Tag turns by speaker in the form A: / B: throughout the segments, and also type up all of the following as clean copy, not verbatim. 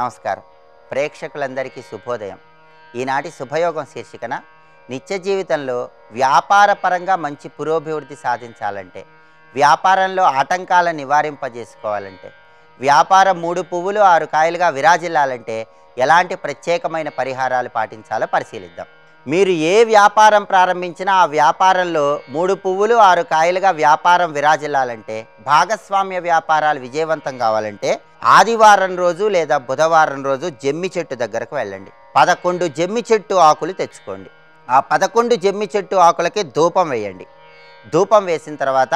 A: నమస్కారం. ప్రేక్షకులందరికీ శుభోదయం. ఈనాటి శుభయోగం శీర్షికన నిత్య జీవితంలో వ్యాపారపరంగా మంచి పురోభివృద్ధి సాధించాలంటే, వ్యాపారంలో ఆటంకాలను నివారింపజేసుకోవాలంటే, వ్యాపారం 3 పువ్వులు 6 కాయలుగా విరాజిల్లాలంటే ఎలాంటి ప్రత్యేకమైన పరిహారాలు పాటించాలో పరిశీలిద్దాం. మీరు ఏ వ్యాపారం ప్రారంభించినా ఆ వ్యాపారంలో 3 పువ్వులు 6 కాయలుగా వ్యాపారం విరాజిల్లాలంటే, భాగస్వామ్య వ్యాపారాలు విజయవంతం కావాలంటే ఆదివారం రోజు లేదా బుధవారం రోజు జమ్మి చెట్టు దగ్గరకు వెళ్ళండి. 11 జమ్మి చెట్టు ఆకులు తెచ్చుకోండి. ఆ 11 జమ్మి చెట్టు ఆకులకి ధూపం వేయండి. ధూపం వేసిన తర్వాత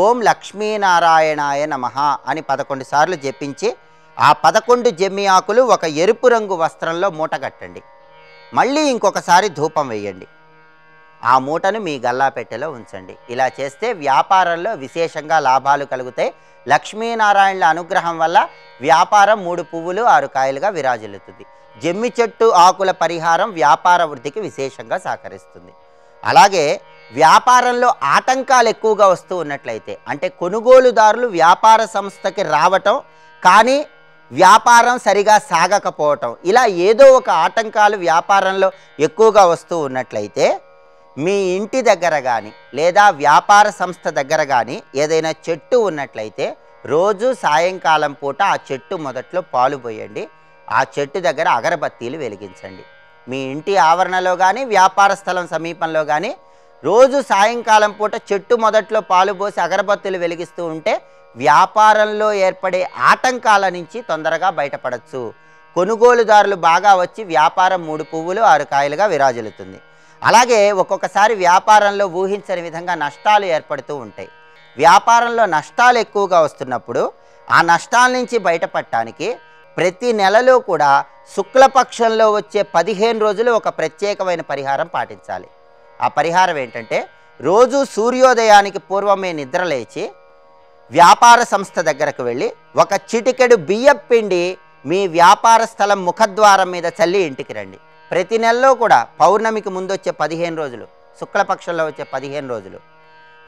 A: ఓం లక్ష్మీనారాయణాయ నమః అని 11 సార్లు జపించి ఆ 11 జమ్మి ఆకులు ఒక ఎరుపు రంగు వస్త్రంలో మూట కట్టండి. మళ్ళీ ఇంకొకసారి ధూపం వేయండి. ఆ మూటను మీ గల్లాపెట్టెలో ఉంచండి. ఇలా చేస్తే వ్యాపారంలో విశేషంగా లాభాలు కలుగుతాయి. లక్ష్మీనారాయణుల అనుగ్రహం వల్ల వ్యాపారం 3 పువ్వులు 6 కాయలుగా విరాజిల్లుతుంది. జమ్మి చెట్టు ఆకుల పరిహారం వ్యాపార వృద్ధికి విశేషంగా సహకరిస్తుంది. అలాగే వ్యాపారంలో ఆటంకాలు ఎక్కువగా వస్తూ ఉన్నట్లయితే, అంటే కొనుగోలుదారులు వ్యాపార సంస్థకి రావటం కానీ వ్యాపారం సరిగా సాగకపోవటం, ఇలా ఏదో ఒక ఆటంకాలు వ్యాపారంలో ఎక్కువగా వస్తూ ఉన్నట్లయితే, మీ ఇంటి దగ్గర కానీ లేదా వ్యాపార సంస్థ దగ్గర కానీ ఏదైనా చెట్టు ఉన్నట్లయితే రోజు సాయంకాలం పూట ఆ చెట్టు మొదట్లో పాలు పోయండి. ఆ చెట్టు దగ్గర అగరబత్తీలు వెలిగించండి. మీ ఇంటి ఆవరణలో కానీ వ్యాపార స్థలం సమీపంలో కానీ రోజు సాయంకాలం పూట చెట్టు మొదట్లో పాలు పోసి అగరబత్తీలు వెలిగిస్తూ ఉంటే వ్యాపారంలో ఏర్పడే ఆటంకాల నుంచి తొందరగా బయటపడవచ్చు. కొనుగోలుదారులు బాగా వచ్చి వ్యాపారం 3 పువ్వులు 6 కాయలుగా విరాజిల్లుతుంది. అలాగే ఒక్కొక్కసారి వ్యాపారంలో ఊహించని విధంగా నష్టాలు ఏర్పడుతూ ఉంటాయి. వ్యాపారంలో నష్టాలు ఎక్కువగా వస్తున్నప్పుడు ఆ నష్టాల నుంచి బయటపడటానికి ప్రతి నెలలో కూడా శుక్లపక్షంలో వచ్చే 15 రోజులు ఒక ప్రత్యేకమైన పరిహారం పాటించాలి. ఆ పరిహారం ఏంటంటే, రోజు సూర్యోదయానికి పూర్వమే నిద్రలేచి వ్యాపార సంస్థ దగ్గరకు వెళ్ళి ఒక చిటికెడు బియ్యం పిండి మీ వ్యాపార స్థలం ముఖద్వారం మీద చల్లి ఇంటికి రండి. ప్రతి నెలలో కూడా పౌర్ణమికి ముందు వచ్చే 15 రోజులు, శుక్లపక్షంలో వచ్చే 15 రోజులు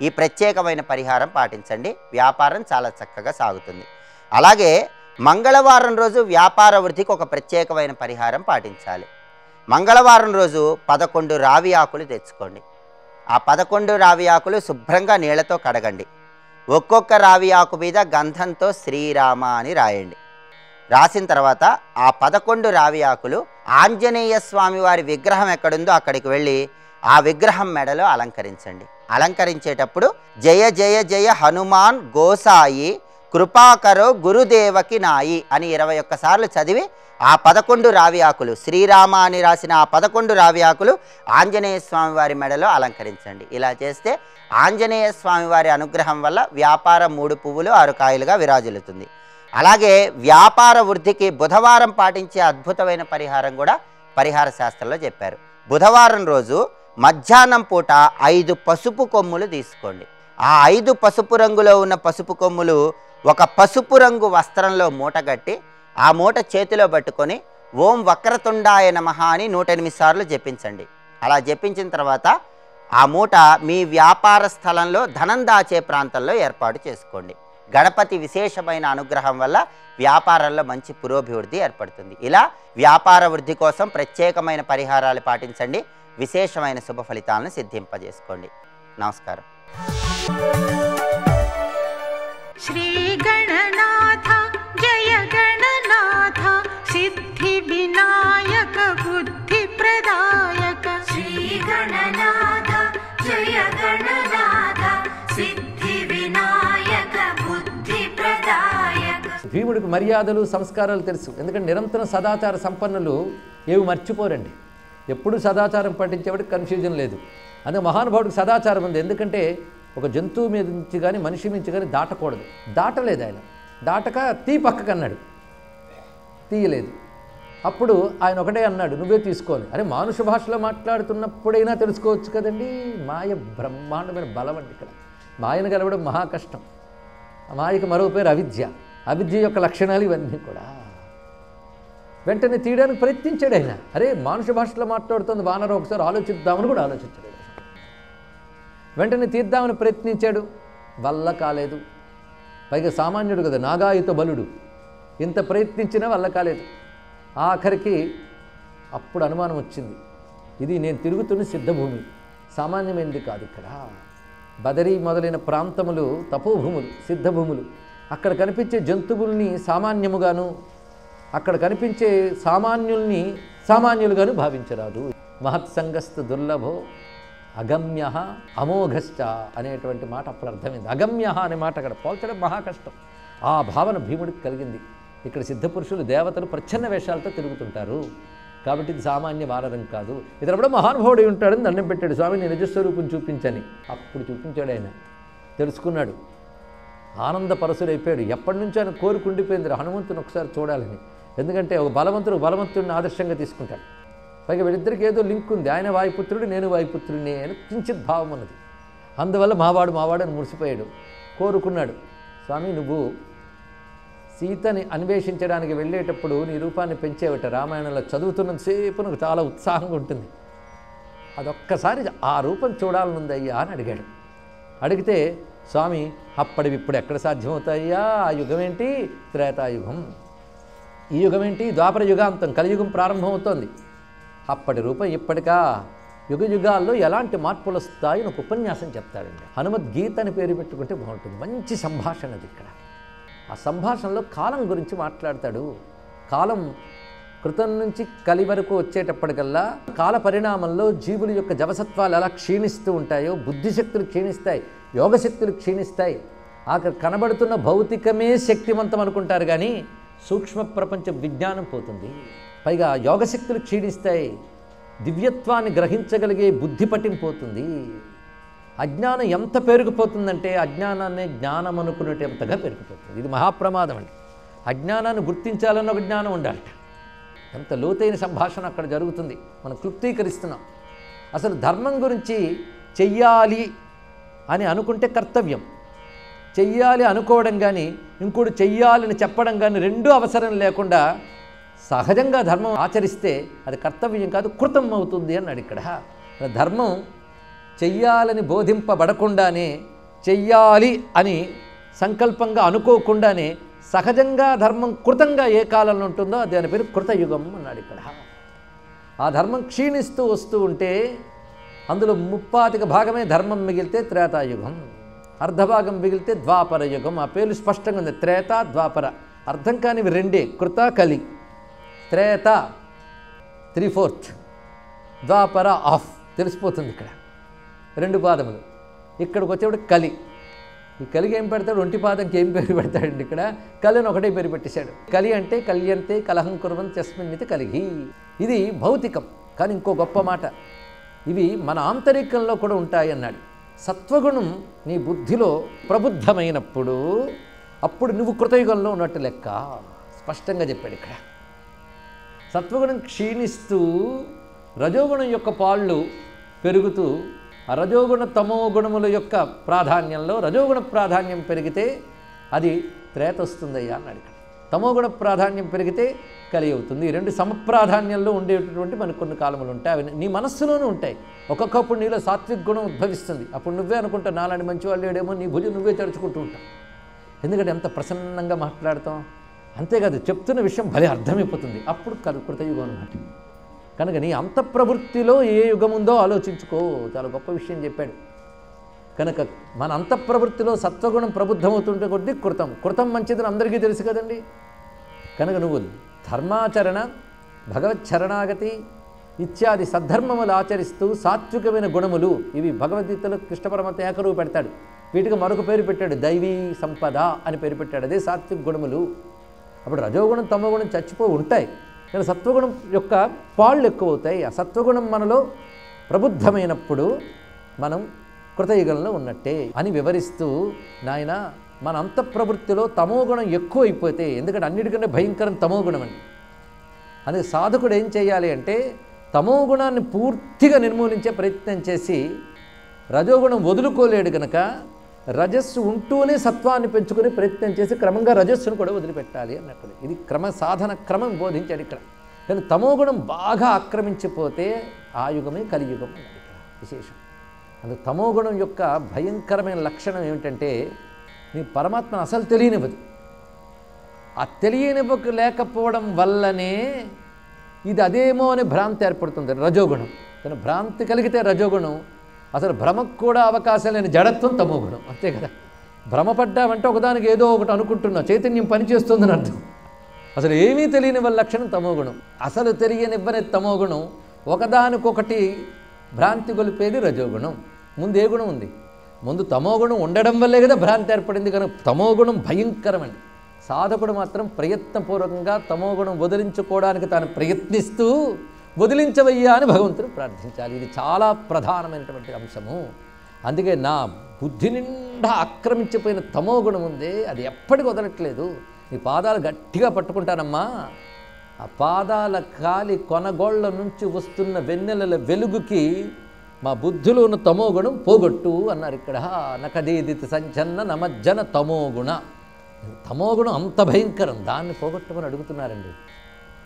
A: ఈ ప్రత్యేకమైన పరిహారం పాటించండి. వ్యాపారం చాలా చక్కగా సాగుతుంది. అలాగే మంగళవారం రోజు వ్యాపార వృద్ధికి ఒక ప్రత్యేకమైన పరిహారం పాటించాలి. మంగళవారం రోజు 11 రావి ఆకులు తెచ్చుకోండి. ఆ 11 రావి ఆకులు శుభ్రంగా నీళ్లతో కడగండి. ఒక్కొక్క రావి ఆకు మీద గంధంతో శ్రీరామ అని రాయండి. రాసిన తర్వాత ఆ 11 రావి ఆకులు ఆంజనేయ స్వామి వారి విగ్రహం ఎక్కడుందో అక్కడికి వెళ్ళి ఆ విగ్రహం మెడలో అలంకరించండి. అలంకరించేటప్పుడు జయ జయ జయ హనుమాన్ గోసాయి కృపాకరో గురుదేవకి నాయి అని 21 సార్లు చదివి ఆ 11 రావి ఆకులు, శ్రీరామ అని రాసిన ఆ 11 రావి ఆకులు ఆంజనేయ స్వామి వారి మెడలో అలంకరించండి. ఇలా చేస్తే ఆంజనేయ స్వామి వారి అనుగ్రహం వల్ల వ్యాపారం 3 పువ్వులు 6 కాయలుగా విరాజిల్లుతుంది. అలాగే వ్యాపార వృద్ధికి బుధవారం పాటించే అద్భుతమైన పరిహారం కూడా పరిహార శాస్త్రంలో చెప్పారు. బుధవారం రోజు మధ్యాహ్నం పూట 5 పసుపు కొమ్ములు తీసుకోండి. ఆ 5 పసుపు రంగులో ఉన్న పసుపు కొమ్ములు ఒక పసుపు రంగు వస్త్రంలో మూటగట్టి ఆ మూట చేతిలో పట్టుకొని ఓం వక్రతుండాయ నమః అని 108 సార్లు జపించండి. అలా జపించిన తర్వాత ఆ మూట మీ వ్యాపార స్థలంలో ధనం దాచే ప్రాంతంలో ఏర్పాటు చేసుకోండి. గణపతి విశేషమైన అనుగ్రహం వల్ల వ్యాపారంలో మంచి పురోభివృద్ధి ఏర్పడుతుంది. ఇలా వ్యాపార వృద్ధి కోసం ప్రత్యేకమైన పరిహారాలు పాటించండి. విశేషమైన శుభ ఫలితాలను సిద్ధింపజేసుకోండి. నమస్కారం.
B: శ్రీ గణనాథ జయ గణనాథ సిద్ధి వినాయక బుద్ధి ప్రదాయక. శ్రీ గణనాథ జయ గణనాథ సిద్ధి వినాయక బుద్ధి ప్రదాయక.
C: భీముడికి మర్యాదలు సంస్కారాలు తెలుసు. ఎందుకంటే నిరంతరం సదాచార సంపన్నులు ఏవి మర్చిపోరండి. ఎప్పుడు సదాచారం పాటించేవాడికి కన్ఫ్యూజన్ లేదు. అందుకే మహానుభావుడికి సదాచారం ఉంది. ఎందుకంటే ఒక జంతువు మీద నుంచి కానీ మనిషి నుంచి కానీ దాటకూడదు. దాటలేదు ఆయన. దాటక పక్కకు అన్నాడు, తీయలేదు. అప్పుడు ఆయన ఒకటే అన్నాడు, నువ్వే తీసుకోవాలి. అరే మానుష భాషలో మాట్లాడుతున్నప్పుడైనా తెలుసుకోవచ్చు కదండి. మాయ బ్రహ్మాండమైన బలం అండి. ఇక్కడ మాయను గెలవడం మహా కష్టం. ఆ మాయకు మరో పేరు అవిద్య. అవిద్య యొక్క లక్షణాలు ఇవన్నీ కూడా. వెంటనే తీయడానికి ప్రయత్నించాడు ఆయన. అరే మానుష భాషలో మాట్లాడుతుంది వానరం, ఒకసారి ఆలోచిద్దామని కూడా ఆలోచించాడు. వెంటనే తీద్దామని ప్రయత్నించాడు, వల్ల కాలేదు. పైగా సామాన్యుడు కదా, నాగాయుత బలుడు. ఇంత ప్రయత్నించినా వల్ల కాలేదు. ఆఖరికి అప్పుడు అనుమానం వచ్చింది, ఇది నేను తిరుగుతున్న సిద్ధభూమి, సామాన్యమైనది కాదు. ఇక్కడ బదరీ మొదలైన ప్రాంతములు తపోభూములు, సిద్ధభూములు. అక్కడ కనిపించే జంతువుల్ని సామాన్యముగాను, అక్కడ కనిపించే సామాన్యుల్ని సామాన్యులుగాను భావించరాదు. మహత్సంగస్తు దుర్లభో అగమ్య అమోఘశ్చ అనేటువంటి మాట అప్పుడు అర్థమైంది. అగమ్య అనే మాట అక్కడ పోల్చడం మహా కష్టం. ఆ భావన భీముడికి కలిగింది. ఇక్కడ సిద్ధపురుషులు దేవతలు ప్రచ్ఛన్న వేషాలతో తిరుగుతుంటారు కాబట్టి ఇది సామాన్య వానరం కాదు, ఇతరుడు మహానుభావుడు ఉంటాడని దండం పెట్టాడు. స్వామి నీ నిజస్వరూపం చూపించని. అప్పుడు చూపించాడు ఆయన, తెలుసుకున్నాడు, ఆనందపరసుడైపోయాడు. ఎప్పటి నుంచో ఆయన కోరుకుండిపోయింది హనుమంతుని ఒకసారి చూడాలని. ఎందుకంటే ఒక బలవంతుడిని ఆదర్శంగా తీసుకుంటాడు. పైగా వీళ్ళిద్దరికి ఏదో లింక్ ఉంది, ఆయన వాయుపుత్రుడు నేను వాయుపుత్రుడిని అని కించిత్ భావం ఉన్నది. అందువల్ల మావాడు అని మురిసిపోయాడు. కోరుకున్నాడు, స్వామి నువ్వు సీతని అన్వేషించడానికి వెళ్ళేటప్పుడు నీ రూపాన్ని పెంచేవట, రామాయణంలో చదువుతున్నంతసేపు నాకు చాలా ఉత్సాహంగా ఉంటుంది, అదొక్కసారి ఆ రూపం చూడాలనుందయ్యా అని అడిగాడు. అడిగితే స్వామి అప్పటివి ఇప్పుడు ఎక్కడ సాధ్యమవుతాయ్యా, ఆ యుగం ఏంటి త్రేతాయుగం, ఈ యుగం ఏంటి ద్వాపర యుగాంతం, కలియుగం ప్రారంభమవుతోంది, అప్పటి రూపం ఇప్పటికా, యుగ యుగాల్లో ఎలాంటి మార్పులు వస్తాయని ఒక ఉపన్యాసం చెప్తాడండి. హనుమద్గీత అని పేరు పెట్టుకుంటే బాగుంటుంది. మంచి సంభాషణ అది. ఇక్కడ ఆ సంభాషణలో కాలం గురించి మాట్లాడతాడు. కాలం కృతం నుంచి కలి వరకు వచ్చేటప్పటికల్లా కాల పరిణామంలో జీవుల యొక్క జవసత్వాలు ఎలా క్షీణిస్తూ ఉంటాయో, బుద్ధిశక్తులు క్షీణిస్తాయి, యోగశక్తులు క్షీణిస్తాయి. అక్కడ కనబడుతున్న భౌతికమే శక్తివంతం అనుకుంటారు కానీ సూక్ష్మ ప్రపంచ విజ్ఞానం పోతుంది. పైగా యోగశక్తులు క్షీణిస్తాయి, దివ్యత్వాన్ని గ్రహించగలిగే బుద్ధి పట్టింపోతుంది. అజ్ఞానం ఎంత పెరిగిపోతుందంటే అజ్ఞానాన్ని జ్ఞానం అనుకునేటి ఎంతగా పెరిగిపోతుంది. ఇది మహాప్రమాదం అండి. అజ్ఞానాన్ని గుర్తించాలన్న ఒక జ్ఞానం ఉండాలట. ఎంత లోతైన సంభాషణ అక్కడ జరుగుతుంది. మనం క్లుప్తీకరిస్తున్నాం. అసలు ధర్మం గురించి చెయ్యాలి అని అనుకుంటే కర్తవ్యం, చెయ్యాలి అనుకోవడం కానీ ఇంకోటి చెయ్యాలని చెప్పడం కానీ రెండూ అవసరం లేకుండా సహజంగా ధర్మం ఆచరిస్తే అది కర్తవ్యం కాదు, కృతం అవుతుంది అన్నాడు. ఇక్కడ ధర్మం చెయ్యాలని బోధింపబడకుండానే, చెయ్యాలి అని సంకల్పంగా అనుకోకుండానే సహజంగా ధర్మం కృతంగా ఏ కాలంలో ఉంటుందో దాని పేరు కృతయుగం అన్నాడు. ఇక్కడ ఆ ధర్మం క్షీణిస్తూ వస్తూ ఉంటే అందులో 35% ధర్మం మిగిలితే త్రేతాయుగం, అర్ధభాగం మిగిలితే ద్వాపర యుగం. ఆ పేర్లు స్పష్టంగా ఉంది, త్రేత ద్వాపర. అర్థం కానివి రెండే, కృత కలి. త్రేత 3/4, ద్వాపర ఆఫ్, తెలిసిపోతుంది ఇక్కడ 2 పాదములు. ఇక్కడికి వచ్చేప్పుడు కలి. ఈ కలికి ఏం పెడతాడు, ఒంటి పాదంకి ఏం పేరు పెడతాడండి. ఇక్కడ కలి అని ఒకటే పేరు పెట్టేశాడు. కలి అంటే కళ్యంతే కలహం కుర్వంతి యస్మిన్నితి కలిగి. ఇది భౌతికం, కానీ ఇంకో గొప్ప మాట, ఇవి మన ఆంతరికంలో కూడా ఉంటాయి అన్నాడు. సత్వగుణం నీ బుద్ధిలో ప్రబుద్ధమైనప్పుడు అప్పుడు నువ్వు కృతయుగంలో ఉన్నట్టు లెక్క, స్పష్టంగా చెప్పాడు ఇక్కడ. సత్వగుణం క్షీణిస్తూ రజోగుణం యొక్క పాళ్ళు పెరుగుతూ ఆ రజోగుణ తమో గుణముల యొక్క ప్రాధాన్యంలో రజోగుణ ప్రాధాన్యం పెరిగితే అది త్రేత వస్తుందయ్యా అన్నాడు ఇక్కడ. తమోగుణ ప్రాధాన్యం పెరిగితే కలి అవుతుంది. ఈ 2 సమప్రాధాన్యంలో ఉండేటటువంటి మనకు కొన్ని కాలములు ఉంటాయి. అవి నీ మనస్సులోనూ ఉంటాయి. ఒక్కొక్కప్పుడు నీలో సాత్విక గుణం ఉద్భవిస్తుంది. అప్పుడు నువ్వే అనుకుంటావు నాలాంటి మంచివాళ్ళు లేడేమో, నీ భుజం నువ్వే తడుచుకుంటూ ఉంటావు. ఎందుకంటే ఎంత ప్రసన్నంగా మాట్లాడతాం. అంతేకాదు చెప్తున్న విషయం భలే అర్థమైపోతుంది. అప్పుడు కృతయుగం అన్నమాట. కనుక నీ అంతఃప్రవృత్తిలో ఏ యుగం ఉందో ఆలోచించుకో. చాలా గొప్ప విషయం చెప్పాడు. కనుక మన అంతఃప్రవృత్తిలో సత్వగుణం ప్రబుద్ధమవుతుంటే కొద్దీ కృతం మంచిదని అందరికీ తెలుసు కదండి. కనుక నువ్వు ధర్మాచరణ, భగవచ్చరణాగతి ఇత్యాది సద్ధర్మములు ఆచరిస్తూ సాత్వికమైన గుణములు, ఇవి భగవద్గీతలో కృష్ణ పరమాత్మ ఏకరువు పెడతాడు. వీటికి మరొక పేరు పెట్టాడు, దైవీ సంపద అని పేరు పెట్టాడు. అదే సాత్విక గుణములు. అప్పుడు రజోగుణం తమోగుణం చచ్చిపో ఉంటాయి, కానీ సత్వగుణం యొక్క పాళ్ళు ఎక్కువ అవుతాయి. ఆ సత్వగుణం మనలో ప్రబుద్ధమైనప్పుడు మనం కృతయుగంలో ఉన్నట్టే అని వివరిస్తూ, నాయన మన అంతఃప్రవృత్తిలో తమోగుణం ఎక్కువ అయిపోతే, ఎందుకంటే అన్నిటికంటే భయంకరం తమోగుణం అండి. అదే సాధకుడు ఏం చేయాలి అంటే తమోగుణాన్ని పూర్తిగా నిర్మూలించే ప్రయత్నం చేసి, రజోగుణం వదులుకోలేడు కనుక రజస్సు ఉంటూనే సత్వాన్ని పెంచుకునే ప్రయత్నం చేసి క్రమంగా రజస్సును కూడా వదిలిపెట్టాలి అన్నట్టు. ఇది సాధన క్రమం బోధించాడు ఇక్కడ. కానీ తమోగుణం బాగా ఆక్రమించిపోతే ఆ యుగమే కలియుగం అన్నాడు ఇక్కడ విశేషం. అందుకు తమోగుణం యొక్క భయంకరమైన లక్షణం ఏమిటంటే నీ పరమాత్మను అసలు తెలియనివ్వదు. ఆ తెలియనివ్వక లేకపోవడం వల్లనే ఇది అదేమో అని భ్రాంతి ఏర్పడుతుంది, రజోగుణం. కానీ భ్రాంతి కలిగితే రజోగుణం, అసలు భ్రమకు కూడా అవకాశం లేని జడత్వం తమోగుణం, అంతే కదా. భ్రమపడ్డామంటే ఒకదానికి ఏదో ఒకటి అనుకుంటున్నావు, చైతన్యం పనిచేస్తుందని అర్థం. అసలు ఏమీ తెలియని వాళ్ళ లక్షణం తమోగుణం. అసలు తెలియనివ్వని తమోగుణం, ఒకదానికొకటి భ్రాంతి గొలిపేది రజోగుణం. ముందు ఏ గుణం ఉంది? ముందు తమోగుణం ఉండడం వల్లే కదా భ్రాంతి ఏర్పడింది. కానీ తమోగుణం భయంకరమండి. సాధకుడు మాత్రం ప్రయత్నపూర్వకంగా తమోగుణం వదిలించుకోవడానికి తాను ప్రయత్నిస్తూ వదిలించవయ్యా అని భగవంతుడు ప్రార్థించాలి. ఇది చాలా ప్రధానమైనటువంటి అంశము. అందుకే నా బుద్ధి నిండా ఆక్రమించిపోయిన తమోగుణం ఉందే, అది ఎప్పటికి వదలట్లేదు. నీ పాదాలు గట్టిగా పట్టుకుంటానమ్మా, ఆ పాదాల కాలి కొనగోళ్ల నుంచి వస్తున్న వెన్నెలల వెలుగుకి మా బుద్ధిలో ఉన్న తమోగుణం పోగొట్టు అన్నారు ఇక్కడ. నకదీదిత సంచన్న నమజ్జన తమోగుణ. తమోగుణం అంత భయంకరం, దాన్ని పోగొట్టమని అడుగుతున్నారండి.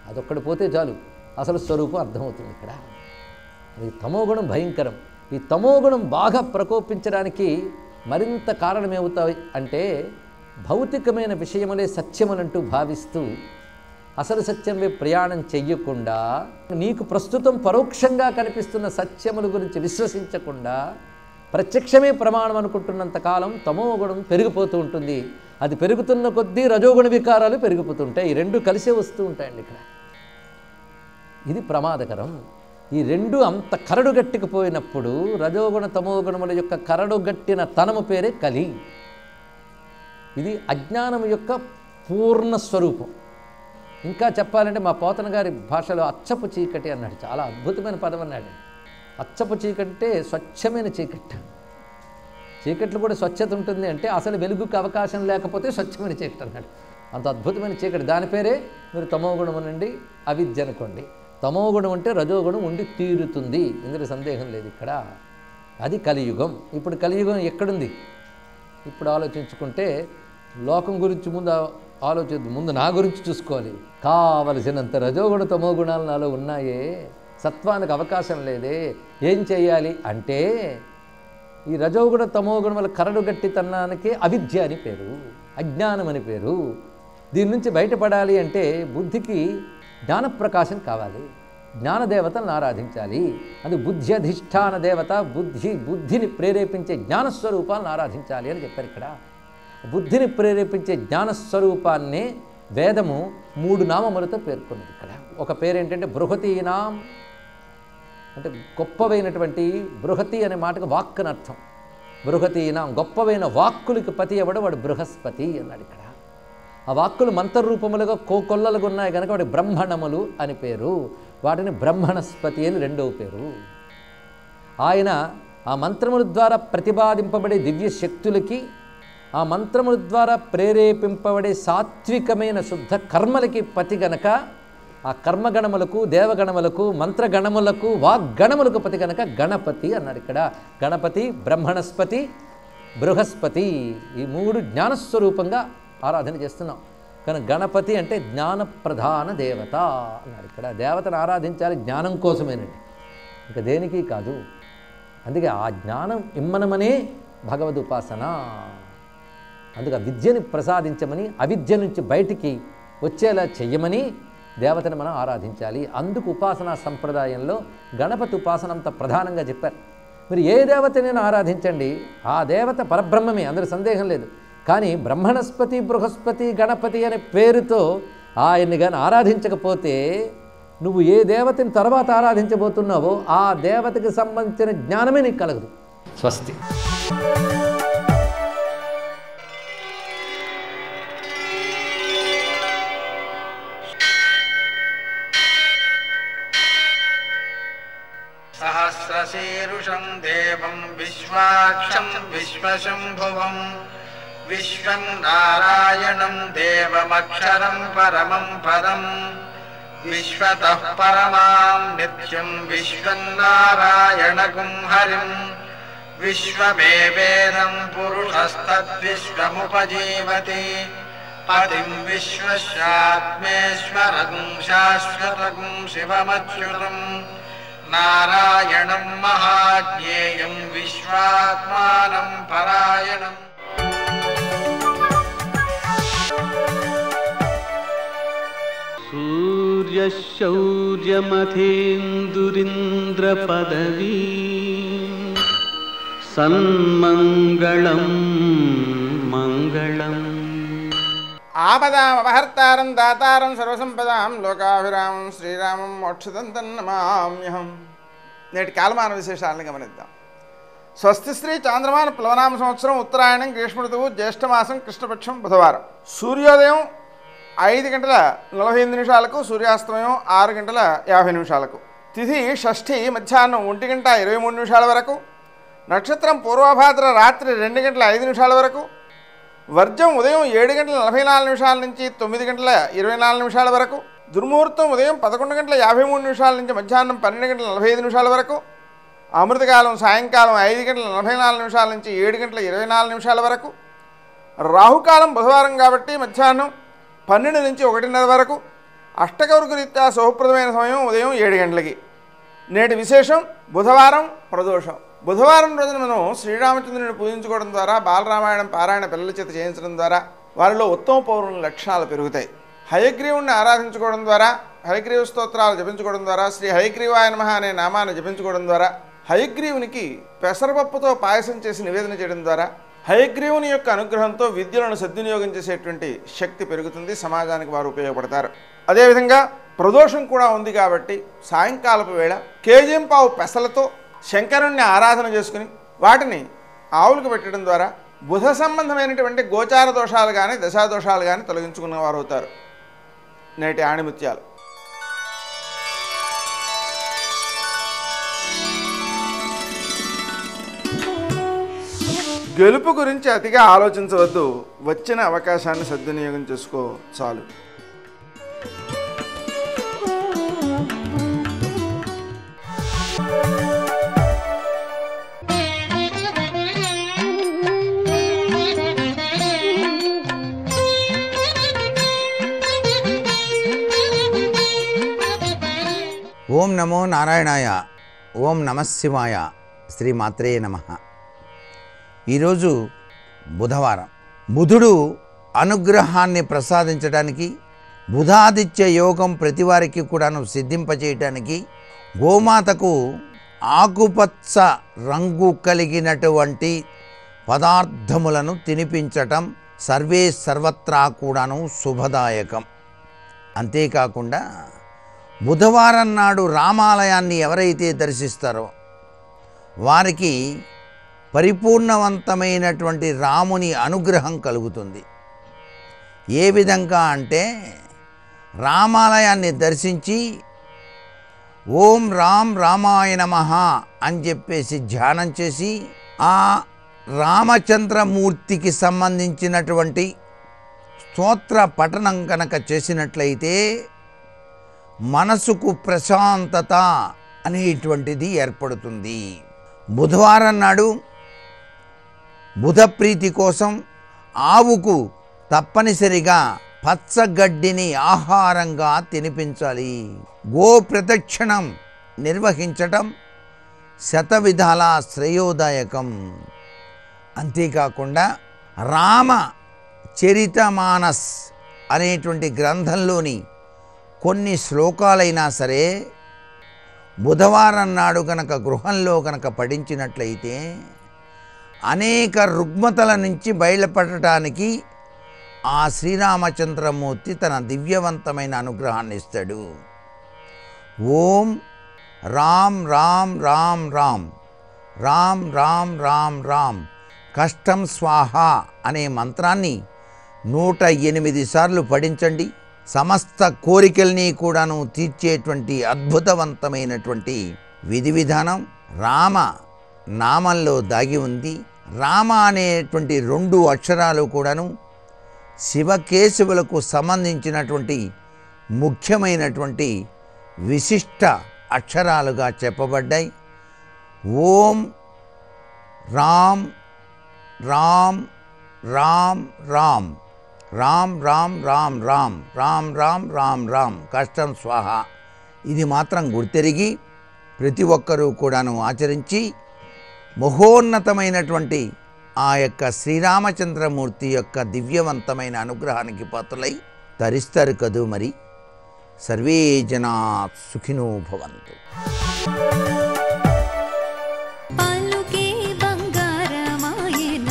C: అదొక్కడి పోతే చాలు అసలు స్వరూపం అర్థమవుతుంది ఇక్కడ. ఈ తమోగుణం భయంకరం. ఈ తమోగుణం బాగా ప్రకోపించడానికి మరింత కారణమేమవుతాయి అంటే, భౌతికమైన విషయములే సత్యములంటూ భావిస్తూ అసలు సత్యంపై ప్రయాణం చెయ్యకుండా, నీకు ప్రస్తుతం పరోక్షంగా కనిపిస్తున్న సత్యముల గురించి విశ్వసించకుండా ప్రత్యక్షమే ప్రమాణం అనుకుంటున్నంత కాలం తమోగుణం పెరిగిపోతూ ఉంటుంది. అది పెరుగుతున్న కొద్దీ రజోగుణ వికారాలు పెరిగిపోతుంటాయి. ఈ రెండు కలిసే వస్తూ ఉంటాయండి ఇక్కడ. ఇది ప్రమాదకరం. ఈ రెండు అంత కరడుగట్టికిపోయినప్పుడు రజోగుణ తమోగుణముల యొక్క కరడుగట్టిన తనము పేరే కలి. ఇది అజ్ఞానం యొక్క పూర్ణ స్వరూపం. ఇంకా చెప్పాలంటే మా పోతన గారి భాషలో అచ్చపు చీకటి అన్నాడు. చాలా అద్భుతమైన పదం అన్నాడు. అచ్చపు చీకటి అంటే స్వచ్ఛమైన చీకటి. చీకట్లు కూడా స్వచ్ఛత ఉంటుంది అంటే అసలు వెలుగుకి అవకాశం లేకపోతే స్వచ్ఛమైన చీకటి అన్నాడు. అంత అద్భుతమైన చీకటి. దాని పేరే మీరు తమోగుణం నుండి అవిద్య అనుకోండి. తమోగుణం అంటే రజోగుణం ఉండి తీరుతుంది, ఇందులో సందేహం లేదు ఇక్కడ. అది కలియుగం. ఇప్పుడు కలియుగం ఎక్కడుంది? ఇప్పుడు ఆలోచించుకుంటే లోకం గురించి ముందు ఆలోచిద్దు, ముందు నా గురించి చూసుకోవాలి. కావలసినంత రజోగుణ తమోగుణాలు నాలో ఉన్నాయే, సత్వానికి అవకాశం లేదే, ఏం చేయాలి అంటే ఈ రజోగుణ తమోగుణం వల్ల కరడు గట్టితనానికి అవిద్య అని పేరు, అజ్ఞానం అని పేరు. దీని నుంచి బయటపడాలి అంటే బుద్ధికి జ్ఞానప్రకాశం కావాలి, జ్ఞానదేవతలను ఆరాధించాలి. అది బుద్ధి అధిష్టాన దేవత, బుద్ధిని ప్రేరేపించే జ్ఞానస్వరూపాలను ఆరాధించాలి అని చెప్పారు ఇక్కడ. బుద్ధిని ప్రేరేపించే జ్ఞానస్వరూపాన్ని వేదము 3 నామములతో పేర్కొన్నది ఇక్కడ. ఒక పేరు ఏంటంటే బృహతీనాం, అంటే గొప్పవైనటువంటి, బృహతి అనే మాటకు వాక్ అని అర్థం. బృహతీనాం, గొప్పవైన వాక్కులకి పతి ఎవడు, వాడు బృహస్పతి అన్నాడు ఇక్కడ. ఆ వాక్కులు మంత్రరూపములుగా కోకొల్లలుగా ఉన్నాయి కనుక వాడి బ్రహ్మణములు అని పేరు. వాటిని బ్రహ్మణస్పతి అని 2వ పేరు. ఆయన ఆ మంత్రముల ద్వారా ప్రతిపాదింపబడే దివ్య శక్తులకి, ఆ మంత్రముల ద్వారా ప్రేరేపింపబడే సాత్వికమైన శుద్ధ కర్మలకి పతి గనక, ఆ కర్మగణములకు, దేవగణములకు, మంత్రగణములకు, వాగ్గణములకు పతి గనక గణపతి అన్నాడు ఇక్కడ. గణపతి, బ్రహ్మణస్పతి, బృహస్పతి, ఈ 3 జ్ఞానస్వరూపంగా ఆరాధన చేస్తున్నాం. కానీ గణపతి అంటే జ్ఞానప్రధాన దేవత అన్నాడు ఇక్కడ. దేవతను ఆరాధించాలి జ్ఞానం కోసమేనండి, ఇంకా దేనికి కాదు. అందుకే ఆ జ్ఞానం ఇమ్మనమనే భగవద్ ఉపాసన. అందుకే విద్యని ప్రసాదించమని, అవిద్య నుంచి బయటికి వచ్చేలా చెయ్యమని దేవతను మనం ఆరాధించాలి. అందుకు ఉపాసనా సంప్రదాయంలో గణపతి ఉపాసన అంత ప్రధానంగా చెప్పారు. మీరు ఏ దేవతనైనా ఆరాధించండి, ఆ దేవత పరబ్రహ్మమే, అందులో సందేహం లేదు. కానీ బ్రహ్మణస్పతి, బృహస్పతి, గణపతి అనే పేరుతో ఆయన్ని కానీ ఆరాధించకపోతే నువ్వు ఏ దేవతని తర్వాత ఆరాధించబోతున్నావో ఆ దేవతకి సంబంధించిన జ్ఞానమే నీకు కలగదు. స్వస్తి.
D: సహస్రశీరుషం దేవం విశ్వాక్షం విశ్వశంభువం విశ్వం నారాయణం దేవమక్షరం పరమం పదం విశ్వతః పరమాం నిత్యం విశ్వం నారాయణగుం హరిం విశ్వమేవేదం పురుషస్తద్విశ్వముపజీవతి పతిం విశ్వస్యాత్మేశ్వరం శాశ్వతం శివమచ్యుతం నారాయణం మహాజ్ఞేయం విశ్వాత్మానం పరాయణం.
E: సూర్య శౌర్యమథేందురింద్రపదవీ సన్మంగళం మంగళం.
D: ఆపదామపహర్తారం దాతారం సర్వసంపదాం లోకాభిరామం శ్రీరామం మోక్షదంతం నమామ్యహం. నేటి కాలమాన విశేషాలను గమనిద్దాం. స్వస్తి శ్రీ చాంద్రమాన ప్లవనామ సంవత్సరం ఉత్తరాయణం గ్రీష్మ ఋతువు జ్యేష్ఠమాసం కృష్ణపక్షం బుధవారం. సూర్యోదయం 5:48 సూర్యాస్తమయం 6:50. తిథి షష్ఠి మధ్యాహ్నం 1:23 వరకు. నక్షత్రం పూర్వభాద్ర రాత్రి 2:05 వరకు. వర్జం ఉదయం 7:44 నుంచి 9:24 వరకు. దుర్ముహూర్తం ఉదయం 11:53 నుంచి మధ్యాహ్నం 12:45 వరకు. అమృతకాలం సాయంకాలం 5:44 నుంచి 7:24 వరకు. రాహుకాలం బుధవారం కాబట్టి మధ్యాహ్నం 12 నుంచి 1:30 వరకు. అష్టకౌరుకు రీత్యా శుభప్రదమైన సమయం ఉదయం 7 గంటలకి. నేటి విశేషం బుధవారం ప్రదోషం. బుధవారం రోజున మనం శ్రీరామచంద్రుని పూజించుకోవడం ద్వారా, బాలరామాయణం పారాయణ పిల్లల చేత చేయించడం ద్వారా వారిలో ఉత్తమ పౌరుల లక్షణాలు పెరుగుతాయి. హయగ్రీవుణ్ణి ఆరాధించుకోవడం ద్వారా, హయగ్రీవ స్తోత్రాలు జపించుకోవడం ద్వారా, శ్రీ హయగ్రీవాయ నమః అనే నామాన్ని జపించుకోవడం ద్వారా, హయగ్రీవునికి పెసరపప్పుతో పాయసం చేసి నివేదన చేయడం ద్వారా హయగ్రీవుని యొక్క అనుగ్రహంతో విద్యలను సద్వినియోగం చేసేటువంటి శక్తి పెరుగుతుంది. సమాజానికి వారు ఉపయోగపడతారు. అదేవిధంగా ప్రదోషం కూడా ఉంది కాబట్టి సాయంకాలపు వేళ కేజీంపావు పెసలతో శంకరుణ్ణి ఆరాధన చేసుకుని వాటిని ఆవులకు పెట్టడం ద్వారా బుధ సంబంధమైనటువంటి గోచార దోషాలు కానీ దశాదోషాలు కానీ తొలగించుకున్న వారు అవుతారు. నేటి ఆణిముత్యాలు. గెలుపు గురించి అతిగా ఆలోచించవద్దు. వచ్చిన అవకాశాన్ని సద్వినియోగం చేసుకో చాలు.
A: ఓం నమో నారాయణాయ. ఓం నమశివాయ. శ్రీ మాత్రే నమః. ఈరోజు బుధవారం. బుధుడు అనుగ్రహాన్ని ప్రసాదించడానికి, బుధాదిత్య యోగం ప్రతి వారికి కూడాను సిద్ధింపచేయటానికి, గోమాతకు ఆకుపచ్చ రంగు కలిగినటువంటి పదార్థములను తినిపించటం సర్వే సర్వత్రా కూడాను శుభదాయకం. అంతేకాకుండా బుధవారం నాడు రామాలయాన్ని ఎవరైతే దర్శిస్తారో వారికి పరిపూర్ణవంతమైనటువంటి రాముని అనుగ్రహం కలుగుతుంది. ఏ విధంగా అంటే రామాలయాన్ని దర్శించి ఓం రామ్ రామాయ నమః అని చెప్పేసి ధ్యానం చేసి ఆ రామచంద్రమూర్తికి సంబంధించినటువంటి స్తోత్ర పఠనం కనుక చేసినట్లయితే మనసుకు ప్రశాంతత అనేటువంటిది ఏర్పడుతుంది. బుధవారం నాడు బుధప్రీతి కోసం ఆవుకు తప్పనిసరిగా పచ్చగడ్డిని ఆహారంగా తినిపించాలి. గో ప్రదక్షిణం నిర్వహించటం శతవిధాల శ్రేయోదాయకం. అంతేకాకుండా రామ చరితమానస్ అనేటువంటి గ్రంథంలోని కొన్ని శ్లోకాలైనా సరే బుధవారం నాడు కనుక గృహంలో కనుక పఠించినట్లయితే అనేక రుగ్మతల నుంచి బయలుపడటానికి ఆ శ్రీరామచంద్రమూర్తి తన దివ్యవంతమైన అనుగ్రహాన్ని ఇస్తాడు. ఓం రామ్ రామ్ రామ్ రామ్ రామ్ రామ్ రామ్ రామ్ కష్టం స్వాహ అనే మంత్రాన్ని 108 సార్లు పఠించండి. సమస్త కోరికల్ని కూడాను తీర్చేటువంటి అద్భుతవంతమైనటువంటి విధి విధానం రామ నామంలో దాగి ఉంది. రామ అనేటువంటి 2 అక్షరాలు కూడాను శివకేశవులకు సంబంధించినటువంటి ముఖ్యమైనటువంటి విశిష్ట అక్షరాలుగా చెప్పబడ్డాయి. ఓం రామ్ రామ్ రామ్ రామ్ రామ్ రామ్ రామ్ రామ్ రామ్ రామ్ రామ్ రామ్ కష్టం స్వాహ. ఇది మాత్రం గుర్తెరిగి ప్రతి ఒక్కరూ కూడాను ఆచరించి మహోన్నతమైనటువంటి ఆ యొక్క శ్రీరామచంద్రమూర్తి యొక్క దివ్యవంతమైన అనుగ్రహానికి పాత్రలై తరిస్తారు కదూ. మరి
F: సర్వే జనా సుఖినో భవంతు.
B: పలుకే బంగారమాయన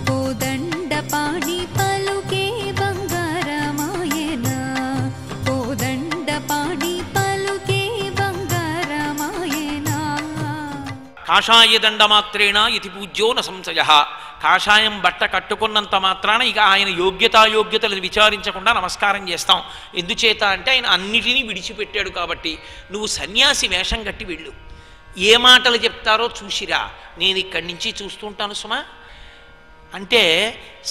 B: కోదండపాణి పలుకే బంగారమాయన కోదండపాణి పలుకే బంగారమాయన.
G: కాషాయదండమాత్రేణ ఇతి పూజ్యో న సంశయ. కాషాయం బట్ట కట్టుకున్నంత మాత్రాన ఇక ఆయన యోగ్యతలు విచారించకుండా నమస్కారం చేస్తాం. ఎందుచేత అంటే ఆయన అన్నిటినీ విడిచిపెట్టాడు కాబట్టి. నువ్వు సన్యాసి వేషం కట్టి వెళ్ళు, ఏ మాటలు చెప్తారో చూసిరా, నేను ఇక్కడి నుంచి చూస్తుంటాను సుమా అంటే